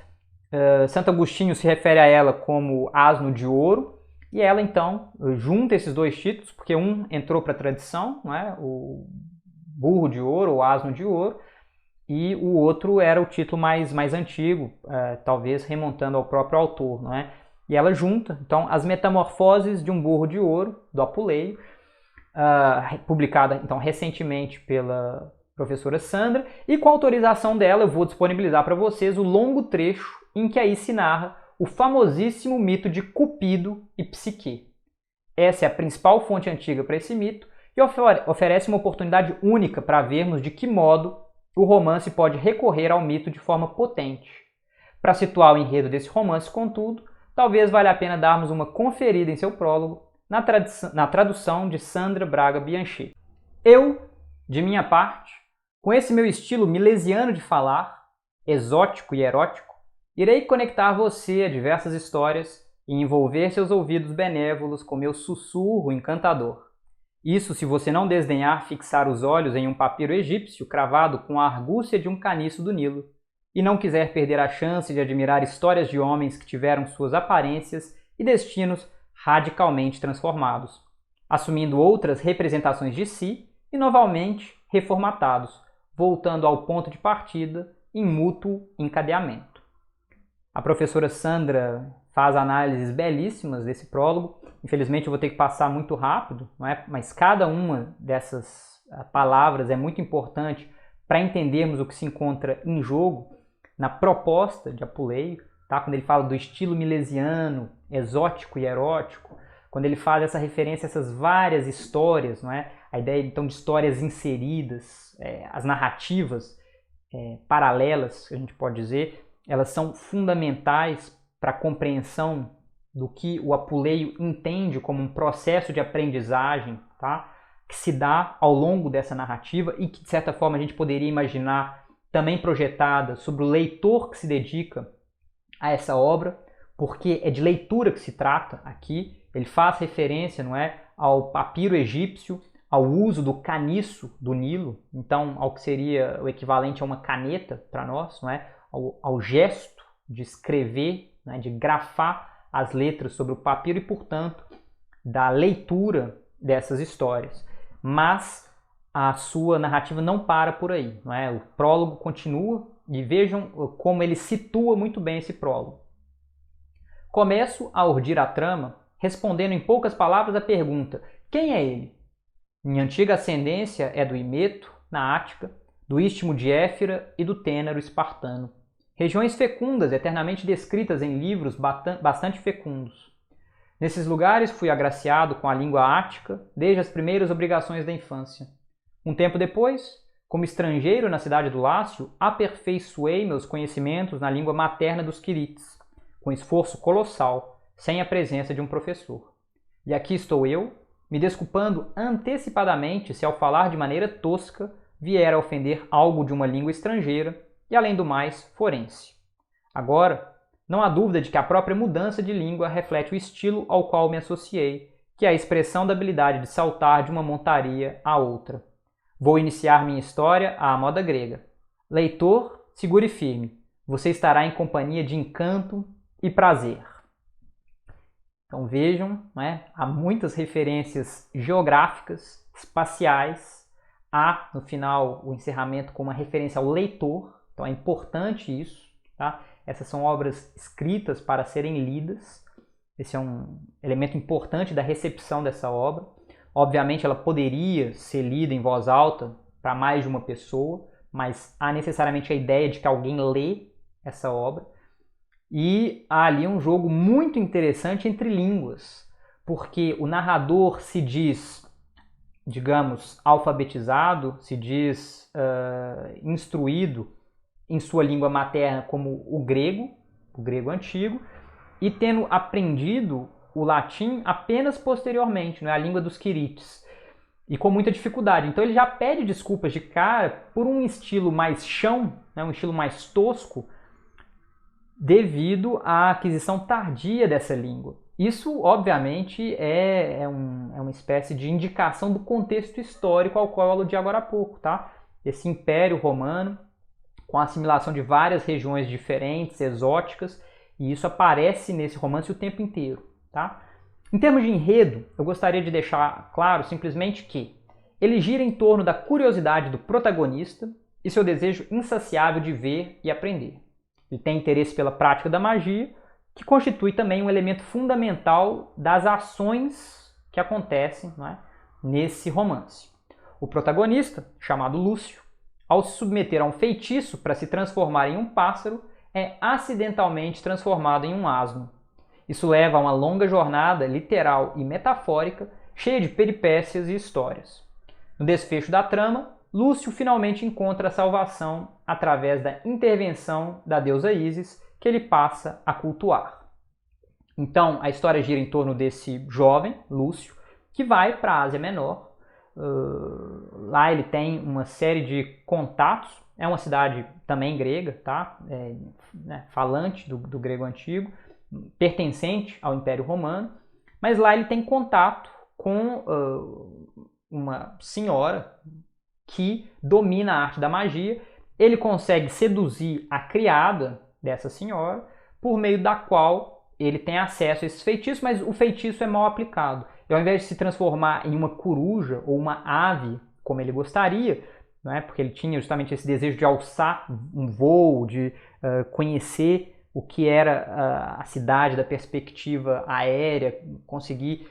Santo Agostinho se refere a ela como Asno de Ouro. E ela então junta esses dois títulos, porque um entrou para a tradição, não é? O Burro de Ouro ou Asno de Ouro, e o outro era o título mais antigo, talvez remontando ao próprio autor, não é? E ela junta, então, As Metamorfoses de um Burro de Ouro, do Apuleio, publicada então recentemente pela professora Sandra, e com a autorização dela eu vou disponibilizar para vocês o longo trecho em que aí se narra o famosíssimo mito de Cupido e Psique. Essa é a principal fonte antiga para esse mito, e oferece uma oportunidade única para vermos de que modo o romance pode recorrer ao mito de forma potente. Para situar o enredo desse romance, contudo, talvez valha a pena darmos uma conferida em seu prólogo na tradução de Sandra Braga Bianchi. Eu, de minha parte, com esse meu estilo milesiano de falar, exótico e erótico, irei conectar você a diversas histórias e envolver seus ouvidos benévolos com meu sussurro encantador. Isso se você não desdenhar fixar os olhos em um papiro egípcio cravado com a argúcia de um caniço do Nilo, e não quiser perder a chance de admirar histórias de homens que tiveram suas aparências e destinos radicalmente transformados, assumindo outras representações de si e novamente reformatados, voltando ao ponto de partida em mútuo encadeamento. A professora Sandra faz análises belíssimas desse prólogo. Infelizmente eu vou ter que passar muito rápido, não é? Mas cada uma dessas palavras é muito importante para entendermos o que se encontra em jogo na proposta de Apuleio, tá? Quando ele fala do estilo milesiano, exótico e erótico, quando ele faz essa referência a essas várias histórias, não é? A ideia então de histórias inseridas, as narrativas paralelas, que a gente pode dizer, elas são fundamentais para a compreensão do que o Apuleio entende como um processo de aprendizagem, tá? Que se dá ao longo dessa narrativa e que, de certa forma, a gente poderia imaginar também projetada sobre o leitor que se dedica a essa obra, porque é de leitura que se trata aqui. Ele faz referência, não é, ao papiro egípcio, ao uso do caniço do Nilo, então ao que seria o equivalente a uma caneta para nós, não é? Ao gesto de escrever, né, de grafar as letras sobre o papiro e, portanto, da leitura dessas histórias. Mas a sua narrativa não para por aí, não é? O prólogo continua e vejam como ele situa muito bem esse prólogo. Começo a urdir a trama respondendo em poucas palavras a pergunta: quem é ele? Minha antiga ascendência é do Imeto, na Ática, do Istmo de Éfira e do Tênaro espartano. Regiões fecundas, eternamente descritas em livros bastante fecundos. Nesses lugares fui agraciado com a língua ática desde as primeiras obrigações da infância. Um tempo depois, como estrangeiro na cidade do Lácio, aperfeiçoei meus conhecimentos na língua materna dos Quirites, com esforço colossal, sem a presença de um professor. E aqui estou eu, me desculpando antecipadamente se ao falar de maneira tosca vier a ofender algo de uma língua estrangeira, e, além do mais, forense. Agora, não há dúvida de que a própria mudança de língua reflete o estilo ao qual me associei, que é a expressão da habilidade de saltar de uma montaria a outra. Vou iniciar minha história à moda grega. Leitor, segure firme. Você estará em companhia de encanto e prazer. Então vejam, né, há muitas referências geográficas, espaciais. Há, no final, o encerramento com uma referência ao leitor. Então é importante isso. Tá? Essas são obras escritas para serem lidas. Esse é um elemento importante da recepção dessa obra. Obviamente ela poderia ser lida em voz alta para mais de uma pessoa, mas há necessariamente a ideia de que alguém lê essa obra. E há ali um jogo muito interessante entre línguas, porque o narrador se diz, digamos, alfabetizado, se diz instruído em sua língua materna como o grego antigo, e tendo aprendido o latim apenas posteriormente, a língua dos quirites, e com muita dificuldade. Então ele já pede desculpas de cara por um estilo mais chão, um estilo mais tosco, devido à aquisição tardia dessa língua. Isso, obviamente, é uma espécie de indicação do contexto histórico ao qual eu aludi agora há pouco. Tá? Esse Império Romano, com a assimilação de várias regiões diferentes, exóticas, e isso aparece nesse romance o tempo inteiro. Tá? Em termos de enredo, eu gostaria de deixar claro simplesmente que ele gira em torno da curiosidade do protagonista e seu desejo insaciável de ver e aprender. Ele tem interesse pela prática da magia, que constitui também um elemento fundamental das ações que acontecem, não é, nesse romance. O protagonista, chamado Lúcio, ao se submeter a um feitiço para se transformar em um pássaro, é acidentalmente transformado em um asno. Isso leva a uma longa jornada literal e metafórica, cheia de peripécias e histórias. No desfecho da trama, Lúcio finalmente encontra a salvação através da intervenção da deusa Ísis, que ele passa a cultuar. Então, a história gira em torno desse jovem, Lúcio, que vai para a Ásia Menor. Lá ele tem uma série de contatos. É uma cidade também grega, tá? Falante do grego antigo, pertencente ao Império Romano. Mas lá ele tem contato com uma senhora que domina a arte da magia. Ele consegue seduzir a criada dessa senhora, por meio da qual ele tem acesso a esses feitiços, mas o feitiço é mal aplicado. E ao invés de se transformar em uma coruja ou uma ave, como ele gostaria, não é? Porque ele tinha justamente esse desejo de alçar um voo, de conhecer o que era a cidade da perspectiva aérea, conseguir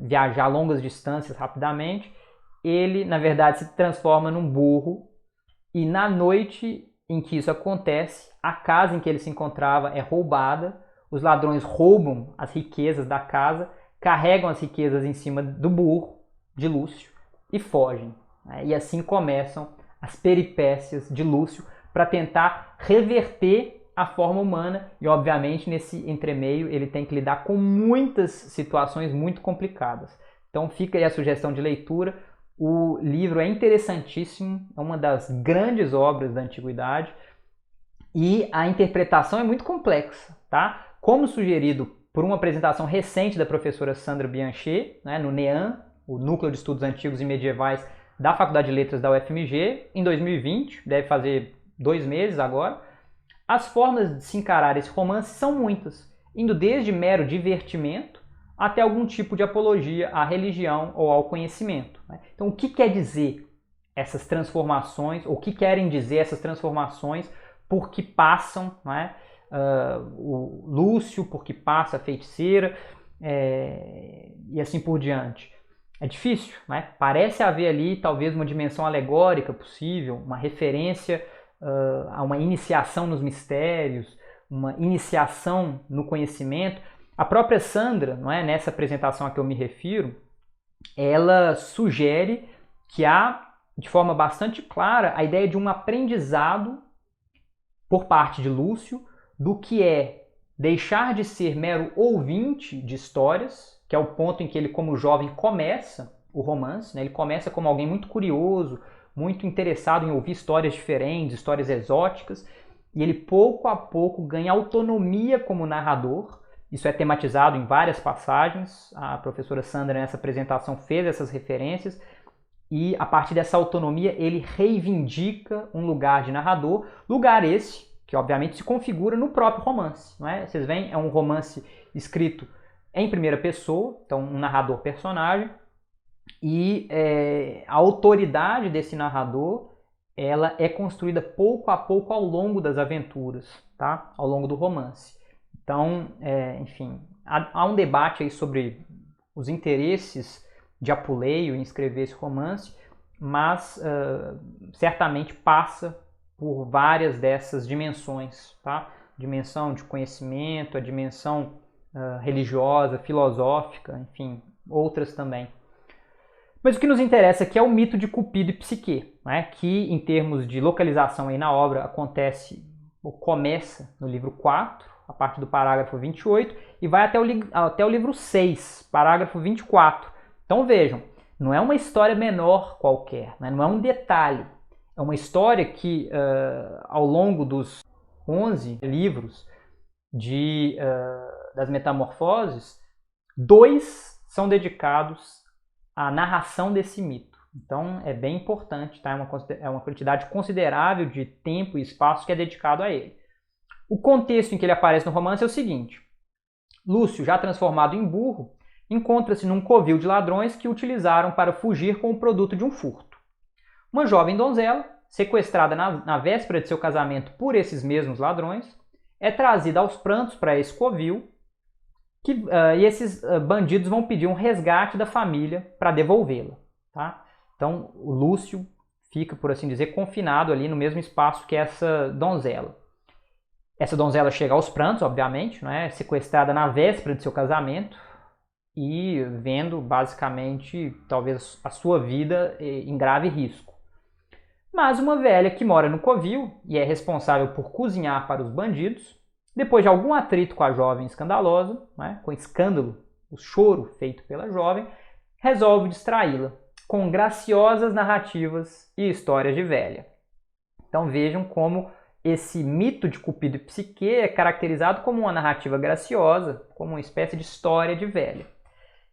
viajar longas distâncias rapidamente, ele, na verdade, se transforma num burro, e na noite em que isso acontece, a casa em que ele se encontrava é roubada, os ladrões roubam as riquezas da casa, carregam as riquezas em cima do burro de Lúcio e fogem. E assim começam as peripécias de Lúcio para tentar reverter a forma humana, e obviamente nesse entremeio ele tem que lidar com muitas situações muito complicadas. Então fica aí a sugestão de leitura. O livro é interessantíssimo, é uma das grandes obras da antiguidade, e a interpretação é muito complexa, tá? Como sugerido por uma apresentação recente da professora Sandra Bianchet, né, no NEAN, o Núcleo de Estudos Antigos e Medievais da Faculdade de Letras da UFMG, em 2020, deve fazer 2 meses agora. As formas de se encarar esse romance são muitas, indo desde mero divertimento até algum tipo de apologia à religião ou ao conhecimento. Então, o que quer dizer essas transformações, ou o que querem dizer essas transformações por que passam, não é? O Lúcio, por que passa a feiticeira, e assim por diante. É difícil, né? Parece haver ali talvez uma dimensão alegórica possível, uma referência a uma iniciação nos mistérios, uma iniciação no conhecimento. A própria Sandra, não é, nessa apresentação a que eu me refiro, ela sugere que há, de forma bastante clara, a ideia de um aprendizado por parte de Lúcio do que é deixar de ser mero ouvinte de histórias, que é o ponto em que ele, como jovem, começa o romance, né? Ele começa como alguém muito curioso, muito interessado em ouvir histórias diferentes, histórias exóticas, e ele pouco a pouco ganha autonomia como narrador. Isso é tematizado em várias passagens, a professora Sandra nessa apresentação fez essas referências, e a partir dessa autonomia ele reivindica um lugar de narrador, lugar esse que obviamente se configura no próprio romance. Não é? Vocês veem, é um romance escrito em primeira pessoa, então um narrador personagem, e a autoridade desse narrador ela é construída pouco a pouco ao longo das aventuras, tá? Ao longo do romance. Então, enfim, há um debate aí sobre os interesses de Apuleio em escrever esse romance, mas certamente passa por várias dessas dimensões, tá? Dimensão de conhecimento, a dimensão religiosa, filosófica, enfim, outras também. Mas o que nos interessa aqui é o mito de Cupido e Psique, né? Que em termos de localização aí na obra acontece, ou começa no livro 4, a partir do parágrafo 28, e vai até o livro 6, parágrafo 24. Então vejam, não é uma história menor qualquer, né? Não é um detalhe. É uma história que, ao longo dos 11 livros das Metamorfoses, 2 são dedicados à narração desse mito. Então é bem importante, tá? É uma quantidade considerável de tempo e espaço que é dedicado a ele. O contexto em que ele aparece no romance é o seguinte: Lúcio, já transformado em burro, encontra-se num covil de ladrões que o utilizaram para fugir com o produto de um furto. Uma jovem donzela, sequestrada na véspera de seu casamento por esses mesmos ladrões, é trazida aos prantos para esse covil, e esses bandidos vão pedir um resgate da família para devolvê-la. Tá? Então o Lúcio fica, por assim dizer, confinado ali no mesmo espaço que essa donzela. Essa donzela chega aos prantos, obviamente, né? Sequestrada na véspera de seu casamento e vendo basicamente talvez a sua vida em grave risco. Mas uma velha que mora no covil e é responsável por cozinhar para os bandidos, depois de algum atrito com a jovem escandalosa, né, com escândalo, o choro feito pela jovem, resolve distraí-la com graciosas narrativas e histórias de velha. Então vejam como esse mito de Cupido e Psique é caracterizado como uma narrativa graciosa, como uma espécie de história de velha.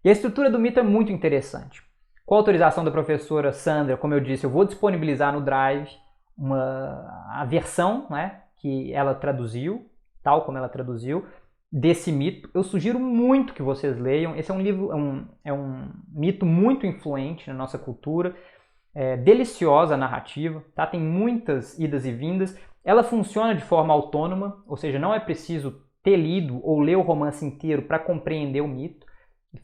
E a estrutura do mito é muito interessante. Com a autorização da professora Sandra, como eu disse, eu vou disponibilizar no Drive a versão, né, que ela traduziu, tal como ela traduziu, desse mito. Eu sugiro muito que vocês leiam. Esse é um livro, é um mito muito influente na nossa cultura. É deliciosa a narrativa, tá? Tem muitas idas e vindas. Ela funciona de forma autônoma, ou seja, não é preciso ter lido ou ler o romance inteiro para compreender o mito.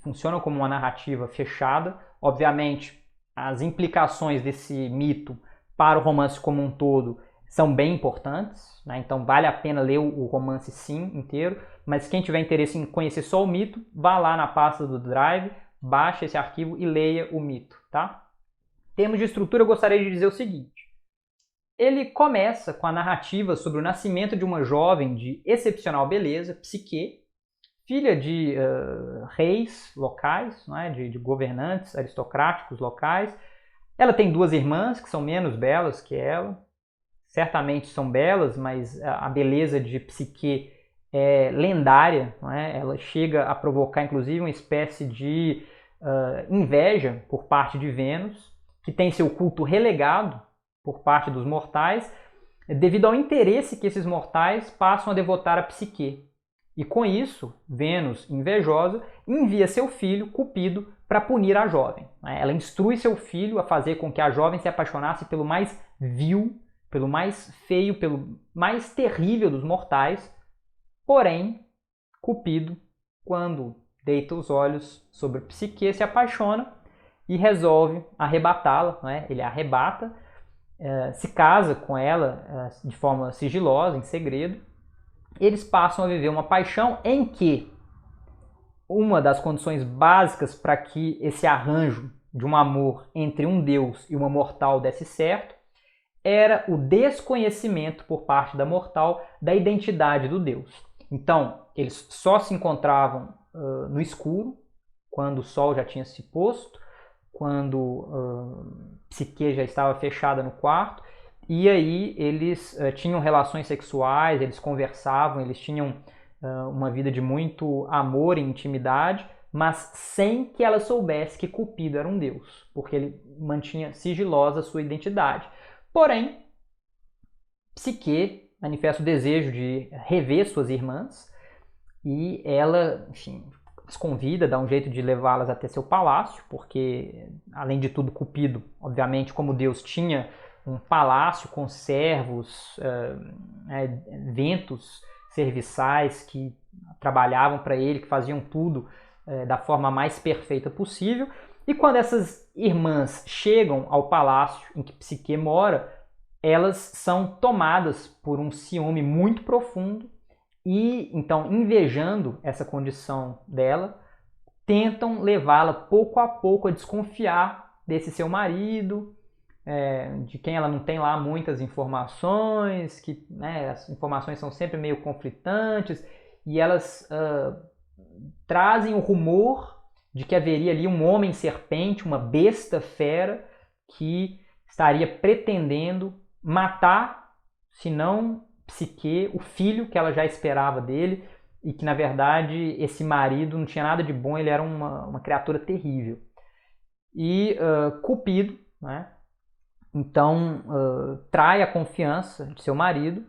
Funciona como uma narrativa fechada. Obviamente, as implicações desse mito para o romance como um todo são bem importantes, né? Então vale a pena ler o romance sim inteiro, mas quem tiver interesse em conhecer só o mito, vá lá na pasta do Drive, baixe esse arquivo e leia o mito, tá? Em termos de estrutura, eu gostaria de dizer o seguinte: ele começa com a narrativa sobre o nascimento de uma jovem de excepcional beleza, Psique, filha de reis locais, não é? de governantes aristocráticos locais. Ela tem 2 irmãs que são menos belas que ela. Certamente são belas, mas a beleza de Psique é lendária. Não é? Ela chega a provocar, inclusive, uma espécie de inveja por parte de Vênus, que tem seu culto relegado por parte dos mortais, devido ao interesse que esses mortais passam a devotar a Psique. E com isso, Vênus, invejosa, envia seu filho, Cupido, para punir a jovem. Ela instrui seu filho a fazer com que a jovem se apaixonasse pelo mais vil, pelo mais feio, pelo mais terrível dos mortais. Porém, Cupido, quando deita os olhos sobre Psique, se apaixona e resolve arrebatá-la. Ele a arrebata, se casa com ela de forma sigilosa, em segredo. Eles passam a viver uma paixão em que uma das condições básicas para que esse arranjo de um amor entre um deus e uma mortal desse certo era o desconhecimento por parte da mortal da identidade do deus. Então, eles só se encontravam no escuro, quando o sol já tinha se posto, quando Psique já estava fechada no quarto, e aí eles tinham relações sexuais, eles conversavam, eles tinham uma vida de muito amor e intimidade, mas sem que ela soubesse que Cupido era um deus, porque ele mantinha sigilosa a sua identidade. Porém, Psique manifesta o desejo de rever suas irmãs e ela, enfim, as convida, dá um jeito de levá-las até seu palácio, porque, além de tudo, Cupido, obviamente, como deus, tinha um palácio com servos, ventos serviçais que trabalhavam para ele, que faziam tudo da forma mais perfeita possível. E quando essas irmãs chegam ao palácio em que Psique mora, elas são tomadas por um ciúme muito profundo e, então, invejando essa condição dela, tentam levá-la pouco a pouco a desconfiar desse seu marido, de quem ela não tem lá muitas informações, que as informações são sempre meio conflitantes, e elas trazem o rumor de que haveria ali um homem-serpente, uma besta fera, que estaria pretendendo matar, se não Psique, o filho que ela já esperava dele, e que na verdade esse marido não tinha nada de bom, ele era uma criatura terrível. E Cupido, né, então trai a confiança de seu marido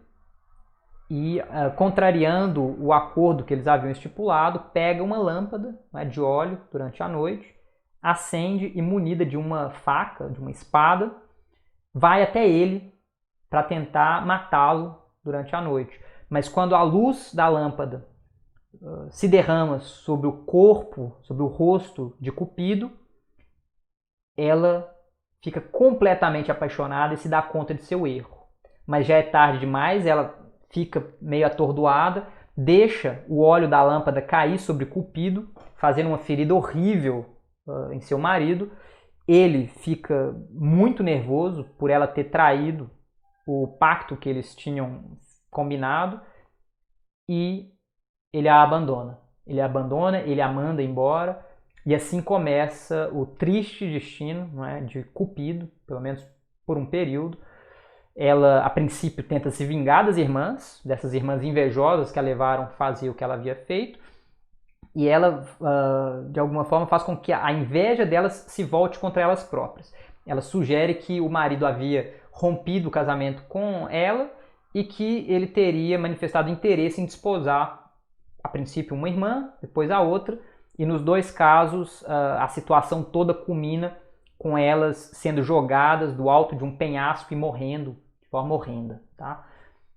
e, contrariando o acordo que eles haviam estipulado, pega uma lâmpada, né, de óleo durante a noite, acende e, munida de uma faca, de uma espada, vai até ele para tentar matá-lo durante a noite. Mas quando a luz da lâmpada se derrama sobre o corpo, sobre o rosto de Cupido, ela fica completamente apaixonada e se dá conta de seu erro. Mas já é tarde demais, ela fica meio atordoada, deixa o óleo da lâmpada cair sobre Cupido, fazendo uma ferida horrível em seu marido. Ele fica muito nervoso por ela ter traído o pacto que eles tinham combinado e ele a abandona. Ele a manda embora, e assim começa o triste destino, não é, de Cupido, pelo menos por um período. Ela, a princípio, tenta se vingar das irmãs, dessas irmãs invejosas que a levaram a fazer o que ela havia feito, e ela, de alguma forma, faz com que a inveja delas se volte contra elas próprias. Ela sugere que o marido havia rompido o casamento com ela e que ele teria manifestado interesse em desposar, a princípio, uma irmã, depois a outra, e nos dois casos a situação toda culmina com elas sendo jogadas do alto de um penhasco e morrendo de forma horrenda. Tá?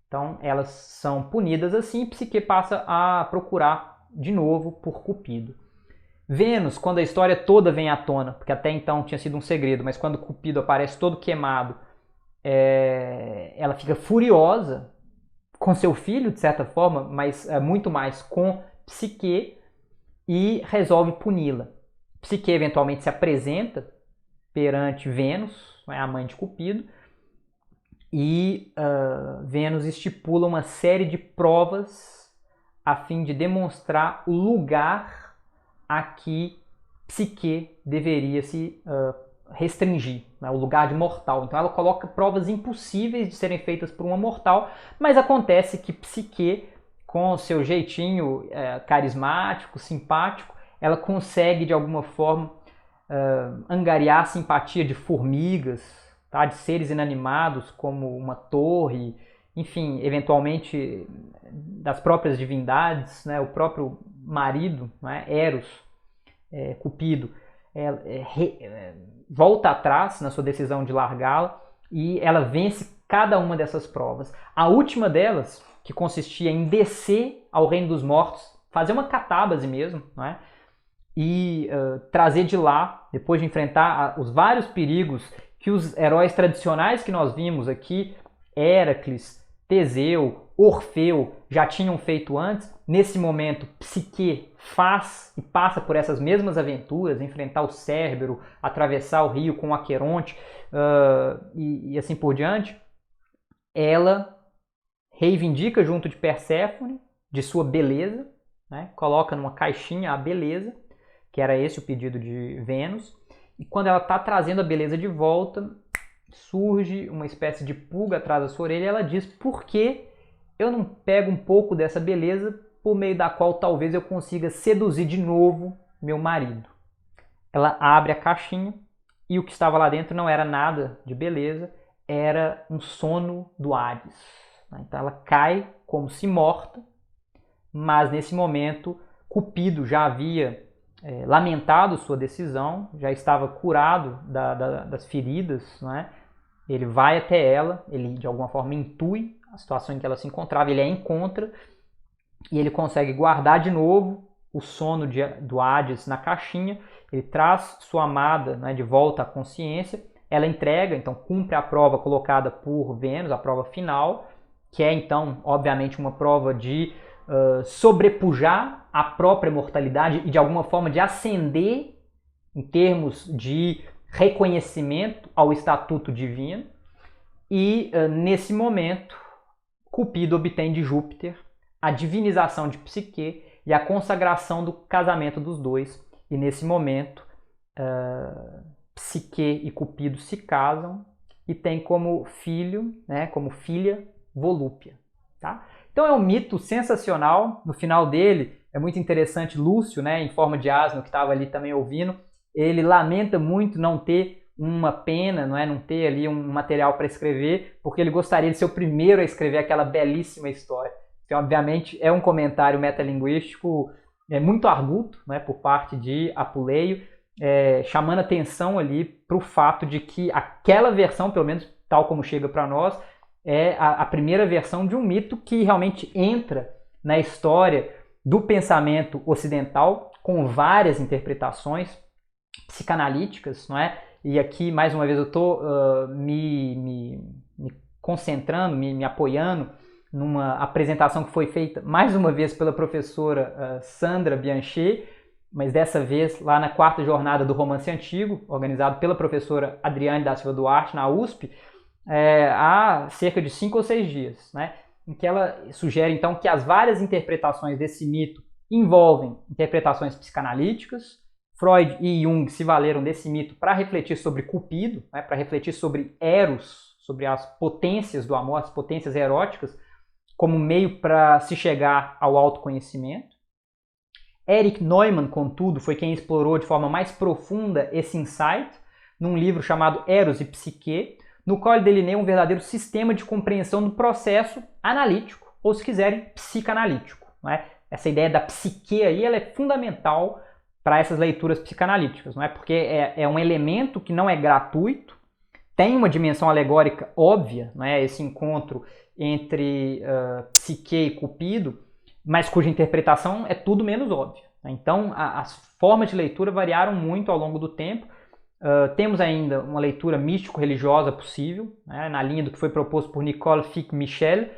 Então elas são punidas assim, e Psique passa a procurar de novo por Cupido. Vênus, quando a história toda vem à tona, porque até então tinha sido um segredo, mas quando Cupido aparece todo queimado, ela fica furiosa com seu filho, de certa forma, mas muito mais com Psique, e resolve puni-la. Psique eventualmente se apresenta perante Vênus, a mãe de Cupido, e Vênus estipula uma série de provas a fim de demonstrar o lugar a que Psique deveria se restringir, né, o lugar de mortal. Então ela coloca provas impossíveis de serem feitas por uma mortal, mas acontece que Psique, com o seu jeitinho carismático, simpático, ela consegue de alguma forma angariar a simpatia de formigas, tá, de seres inanimados como uma torre, enfim, eventualmente das próprias divindades, né, o próprio marido, né, Eros, Cupido, volta atrás na sua decisão de largá-la e ela vence cada uma dessas provas. A última delas, que consistia em descer ao reino dos mortos, fazer uma catábase mesmo, né? E trazer de lá, depois de enfrentar os vários perigos que os heróis tradicionais que nós vimos aqui, Héracles, Teseu, Orfeu, já tinham feito antes. Nesse momento, Psique faz e passa por essas mesmas aventuras, enfrentar o Cérbero, atravessar o rio com o Aqueronte e assim por diante. Ela reivindica junto de Perséfone de sua beleza, né? Coloca numa caixinha a beleza, que era esse o pedido de Vênus, e quando ela está trazendo a beleza de volta, surge uma espécie de pulga atrás da sua orelha e ela diz: por que eu não pego um pouco dessa beleza por meio da qual talvez eu consiga seduzir de novo meu marido? Ela abre a caixinha e o que estava lá dentro não era nada de beleza, era um sono do Hades. Então ela cai como se morta, mas nesse momento Cupido já havia lamentado sua decisão, já estava curado das feridas, não é? Ele vai até ela, ele de alguma forma intui a situação em que ela se encontrava, ele a encontra e ele consegue guardar de novo o sono do Hades na caixinha, ele traz sua amada, né, de volta à consciência, ela entrega, então cumpre a prova colocada por Vênus, a prova final, que é então, obviamente, uma prova de sobrepujar a própria mortalidade e de alguma forma de ascender em termos de reconhecimento ao estatuto divino. E nesse momento, Cupido obtém de Júpiter a divinização de Psique e a consagração do casamento dos dois. E nesse momento, Psique e Cupido se casam e tem como filho, né, como filha, Volúpia. Tá? Então é um mito sensacional. No final dele, é muito interessante, Lúcio, né, em forma de asno, que estava ali também ouvindo, ele lamenta muito não ter uma pena, não ter ali um material para escrever, porque ele gostaria de ser o primeiro a escrever aquela belíssima história. Então, obviamente, é um comentário metalinguístico muito arguto, né, por parte de Apuleio, chamando atenção ali para o fato de que aquela versão, pelo menos tal como chega para nós, é a primeira versão de um mito que realmente entra na história do pensamento ocidental, com várias interpretações psicanalíticas, não é? E aqui, mais uma vez, eu estou me concentrando, me apoiando numa apresentação que foi feita, mais uma vez, pela professora Sandra Bianchi, mas dessa vez lá na 4ª jornada do Romance Antigo, organizado pela professora Adriane da Silva Duarte, na USP, há cerca de 5 ou 6 dias, né? Em que ela sugere, então, que as várias interpretações desse mito envolvem interpretações psicanalíticas. Freud e Jung se valeram desse mito para refletir sobre Cupido, né, para refletir sobre Eros, sobre as potências do amor, as potências eróticas, como meio para se chegar ao autoconhecimento. Erich Neumann, contudo, foi quem explorou de forma mais profunda esse insight num livro chamado Eros e Psique, no qual ele delineia um verdadeiro sistema de compreensão do processo analítico, ou se quiserem, psicanalítico. Não é? Essa ideia da psique aí, ela é fundamental para essas leituras psicanalíticas, não é? Porque é um elemento que não é gratuito, tem uma dimensão alegórica óbvia, não é? Esse encontro entre Psique e Cupido, mas cuja interpretação é tudo menos óbvia. Né? Então, as formas de leitura variaram muito ao longo do tempo. Temos ainda uma leitura místico-religiosa possível, né? Na linha do que foi proposto por Nicole Ficq-Michel,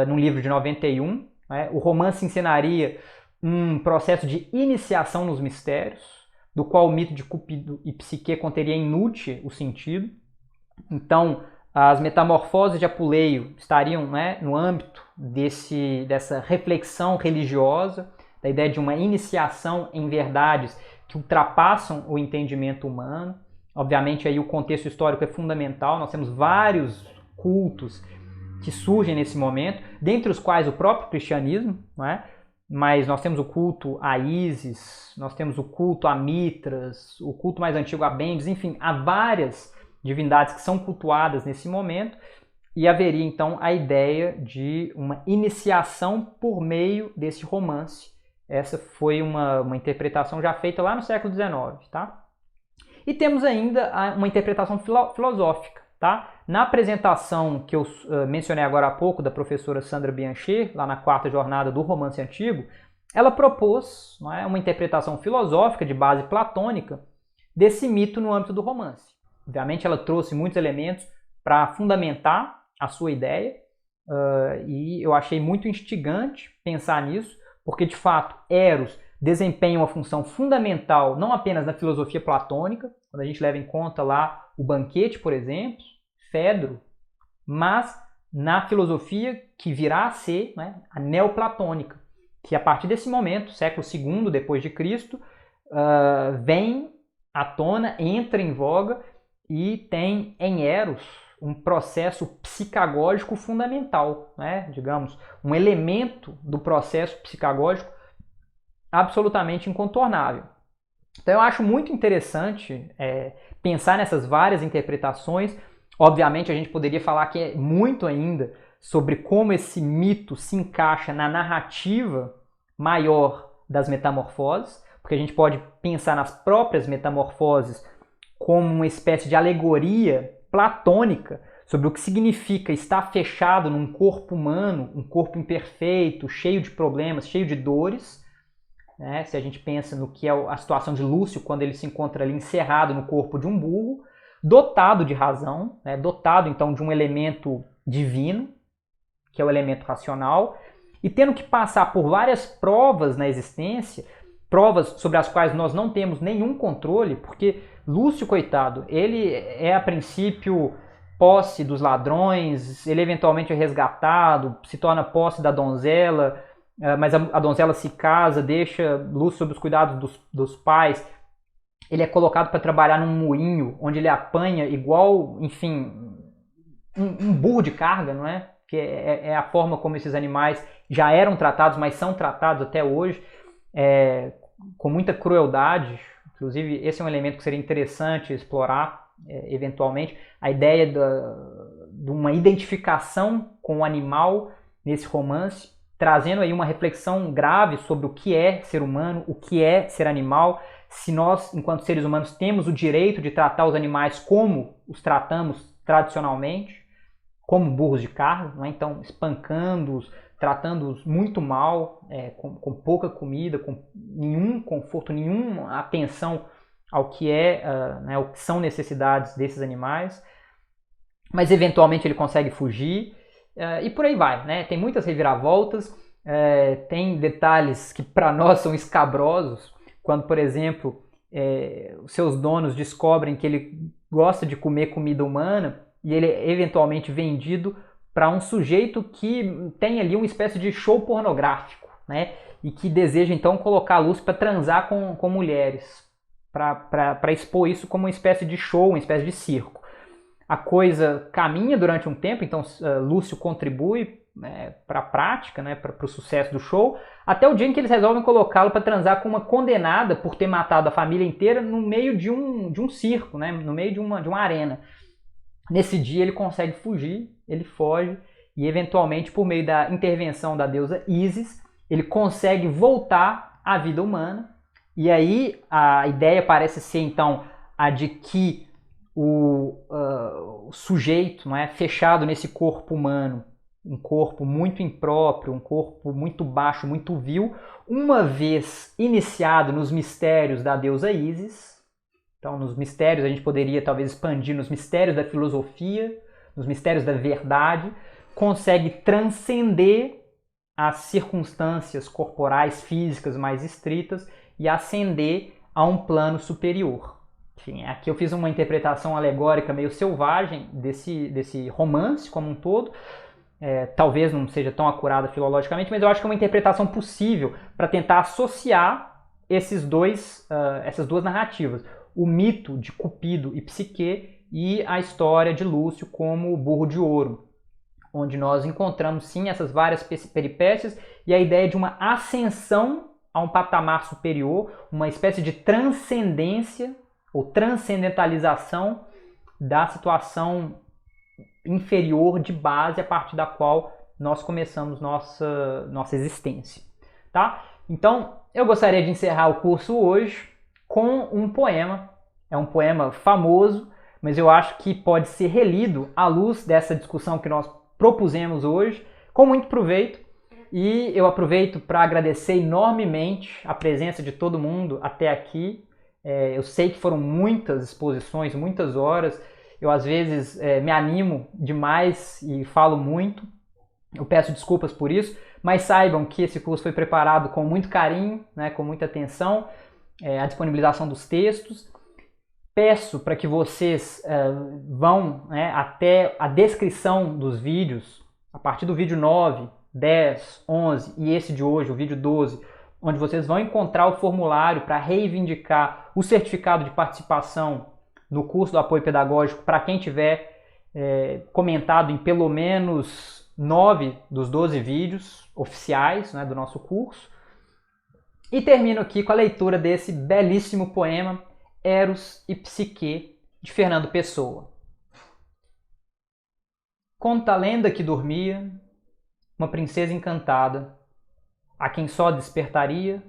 num livro de 91. Né? O romance encenaria um processo de iniciação nos mistérios, do qual o mito de Cupido e Psique conteria em Nietzsche o sentido. Então, as metamorfoses de Apuleio estariam, né, no âmbito dessa reflexão religiosa, da ideia de uma iniciação em verdades que ultrapassam o entendimento humano. Obviamente, aí o contexto histórico é fundamental. Nós temos vários cultos que surgem nesse momento, dentre os quais o próprio cristianismo, não é? Mas nós temos o culto a Ísis, nós temos o culto a Mitras, o culto mais antigo a Bendis, enfim, há várias divindades que são cultuadas nesse momento, e haveria então a ideia de uma iniciação por meio desse romance. Essa foi uma interpretação já feita lá no século XIX. Tá? E temos ainda uma interpretação filosófica. Tá? Na apresentação que eu mencionei agora há pouco, da professora Sandra Bianchi, lá na 4ª jornada do Romance Antigo, ela propôs, não é, uma interpretação filosófica de base platônica desse mito no âmbito do romance. Obviamente ela trouxe muitos elementos para fundamentar a sua ideia, e eu achei muito instigante pensar nisso, porque de fato Eros desempenha uma função fundamental não apenas na filosofia platônica, quando a gente leva em conta lá o Banquete, por exemplo, Fedro, mas na filosofia que virá a ser, né, a neoplatônica, que a partir desse momento, século II depois de Cristo, vem à tona, entra em voga e tem em Eros um processo psicagógico fundamental, né? Digamos, um elemento do processo psicagógico absolutamente incontornável. Então eu acho muito interessante pensar nessas várias interpretações. Obviamente a gente poderia falar que é muito ainda sobre como esse mito se encaixa na narrativa maior das metamorfoses, porque a gente pode pensar nas próprias metamorfoses como uma espécie de alegoria platônica sobre o que significa estar fechado num corpo humano, um corpo imperfeito, cheio de problemas, cheio de dores, né? Se a gente pensa no que é a situação de Lúcio quando ele se encontra ali encerrado no corpo de um burro, dotado de razão, né? Dotado então de um elemento divino, que é o elemento racional, e tendo que passar por várias provas na existência, provas sobre as quais nós não temos nenhum controle, porque Lúcio, coitado, ele é a princípio posse dos ladrões, ele eventualmente é resgatado, se torna posse da donzela, mas a donzela se casa, deixa Lúcio sob os cuidados dos pais, ele é colocado para trabalhar num moinho, onde ele apanha igual, enfim, um burro de carga, não é? Que é a forma como esses animais já eram tratados, mas são tratados até hoje, com muita crueldade. Inclusive, esse é um elemento que seria interessante explorar, eventualmente, a ideia de uma identificação com o animal nesse romance, trazendo aí uma reflexão grave sobre o que é ser humano, o que é ser animal, se nós, enquanto seres humanos, temos o direito de tratar os animais como os tratamos tradicionalmente, como burros de carga, não é? Então espancando-os, tratando-os muito mal, com pouca comida, com nenhum conforto, nenhuma atenção ao que né, o que são necessidades desses animais, mas eventualmente ele consegue fugir, e por aí vai, né? Tem muitas reviravoltas, tem detalhes que para nós são escabrosos, quando, por exemplo, os seus donos descobrem que ele gosta de comer comida humana e ele é eventualmente vendido para um sujeito que tem ali uma espécie de show pornográfico, né? E que deseja então colocar a luz para transar com mulheres, para expor isso como uma espécie de show, uma espécie de circo. A coisa caminha durante um tempo, então Lúcio contribui para a prática, né, para o sucesso do show, até o dia em que eles resolvem colocá-lo para transar com uma condenada por ter matado a família inteira no meio de um circo, né, no meio de uma arena. Nesse dia ele consegue fugir, ele foge e eventualmente por meio da intervenção da deusa Ísis, ele consegue voltar à vida humana, e aí a ideia parece ser então a de que o sujeito, não é, fechado nesse corpo humano, um corpo muito impróprio, um corpo muito baixo, muito vil, uma vez iniciado nos mistérios da deusa Ísis, então nos mistérios a gente poderia talvez expandir nos mistérios da filosofia, nos mistérios da verdade, consegue transcender as circunstâncias corporais, físicas mais estritas e ascender a um plano superior. Enfim, aqui eu fiz uma interpretação alegórica meio selvagem desse romance como um todo. Talvez não seja tão acurada filologicamente, mas eu acho que é uma interpretação possível para tentar associar essas duas narrativas. O mito de Cupido e Psique e a história de Lúcio como o burro de ouro, onde nós encontramos sim essas várias peripécias e a ideia de uma ascensão a um patamar superior, uma espécie de transcendência ou transcendentalização da situação inferior de base a partir da qual nós começamos nossa existência. Tá? Então, eu gostaria de encerrar o curso hoje com um poema. É um poema famoso, mas eu acho que pode ser relido à luz dessa discussão que nós propusemos hoje, com muito proveito. E eu aproveito para agradecer enormemente a presença de todo mundo até aqui. Eu sei que foram muitas exposições, muitas horas. Eu às vezes me animo demais e falo muito. Eu peço desculpas por isso, mas saibam que esse curso foi preparado com muito carinho, né, com muita atenção, a disponibilização dos textos. Peço para que vocês vão, né, até a descrição dos vídeos, a partir do vídeo 9, 10, 11 e esse de hoje, o vídeo 12, onde vocês vão encontrar o formulário para reivindicar o certificado de participação no curso do apoio pedagógico para quem tiver comentado em pelo menos 9 dos 12 vídeos oficiais, né, do nosso curso. E termino aqui com a leitura desse belíssimo poema Eros e Psique, de Fernando Pessoa. Conta a lenda que dormia uma princesa encantada, a quem só despertaria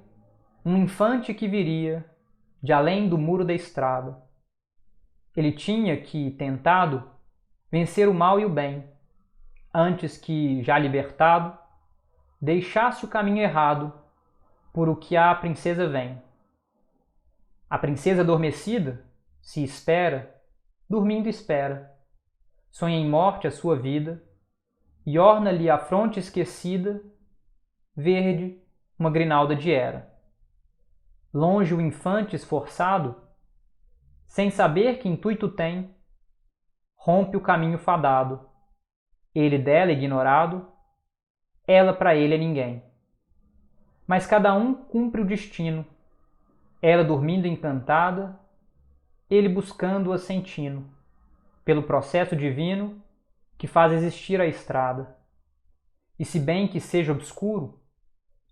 um infante que viria de além do muro da estrada. Ele tinha que, tentado, vencer o mal e o bem, antes que, já libertado, deixasse o caminho errado por o que a princesa vem. A princesa adormecida se espera, dormindo espera, sonha em morte a sua vida, e orna-lhe a fronte esquecida, verde, uma grinalda de era. Longe o infante esforçado, sem saber que intuito tem, rompe o caminho fadado, ele dela ignorado, ela para ele é ninguém. Mas cada um cumpre o destino, ela dormindo encantada, ele buscando-a sentindo, pelo processo divino que faz existir a estrada. E se bem que seja obscuro,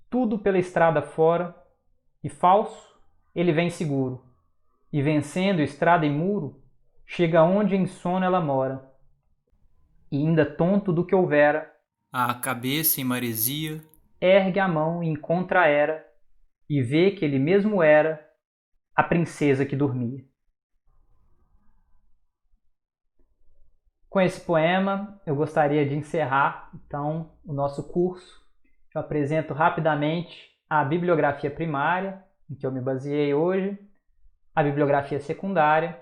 tudo pela estrada fora, e falso, ele vem seguro, e vencendo estrada e muro, chega onde em sono ela mora. E ainda tonto do que houvera, a cabeça em maresia, ergue a mão e encontra a era, e vê que ele mesmo era a princesa que dormia. Com esse poema, eu gostaria de encerrar, então, o nosso curso. Eu apresento rapidamente a bibliografia primária, em que eu me baseei hoje, a bibliografia secundária.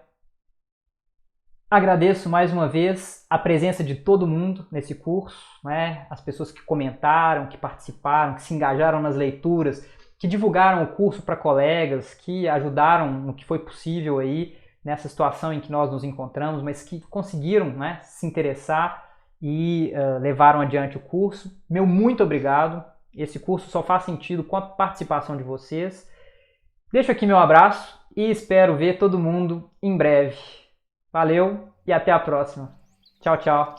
Agradeço mais uma vez a presença de todo mundo nesse curso, né? As pessoas que comentaram, que participaram, que se engajaram nas leituras, que divulgaram o curso para colegas, que ajudaram no que foi possível aí nessa situação em que nós nos encontramos, mas que conseguiram, né, se interessar e levaram adiante o curso. Meu muito obrigado. Esse curso só faz sentido com a participação de vocês. Deixo aqui meu abraço e espero ver todo mundo em breve. Valeu e até a próxima. Tchau, tchau.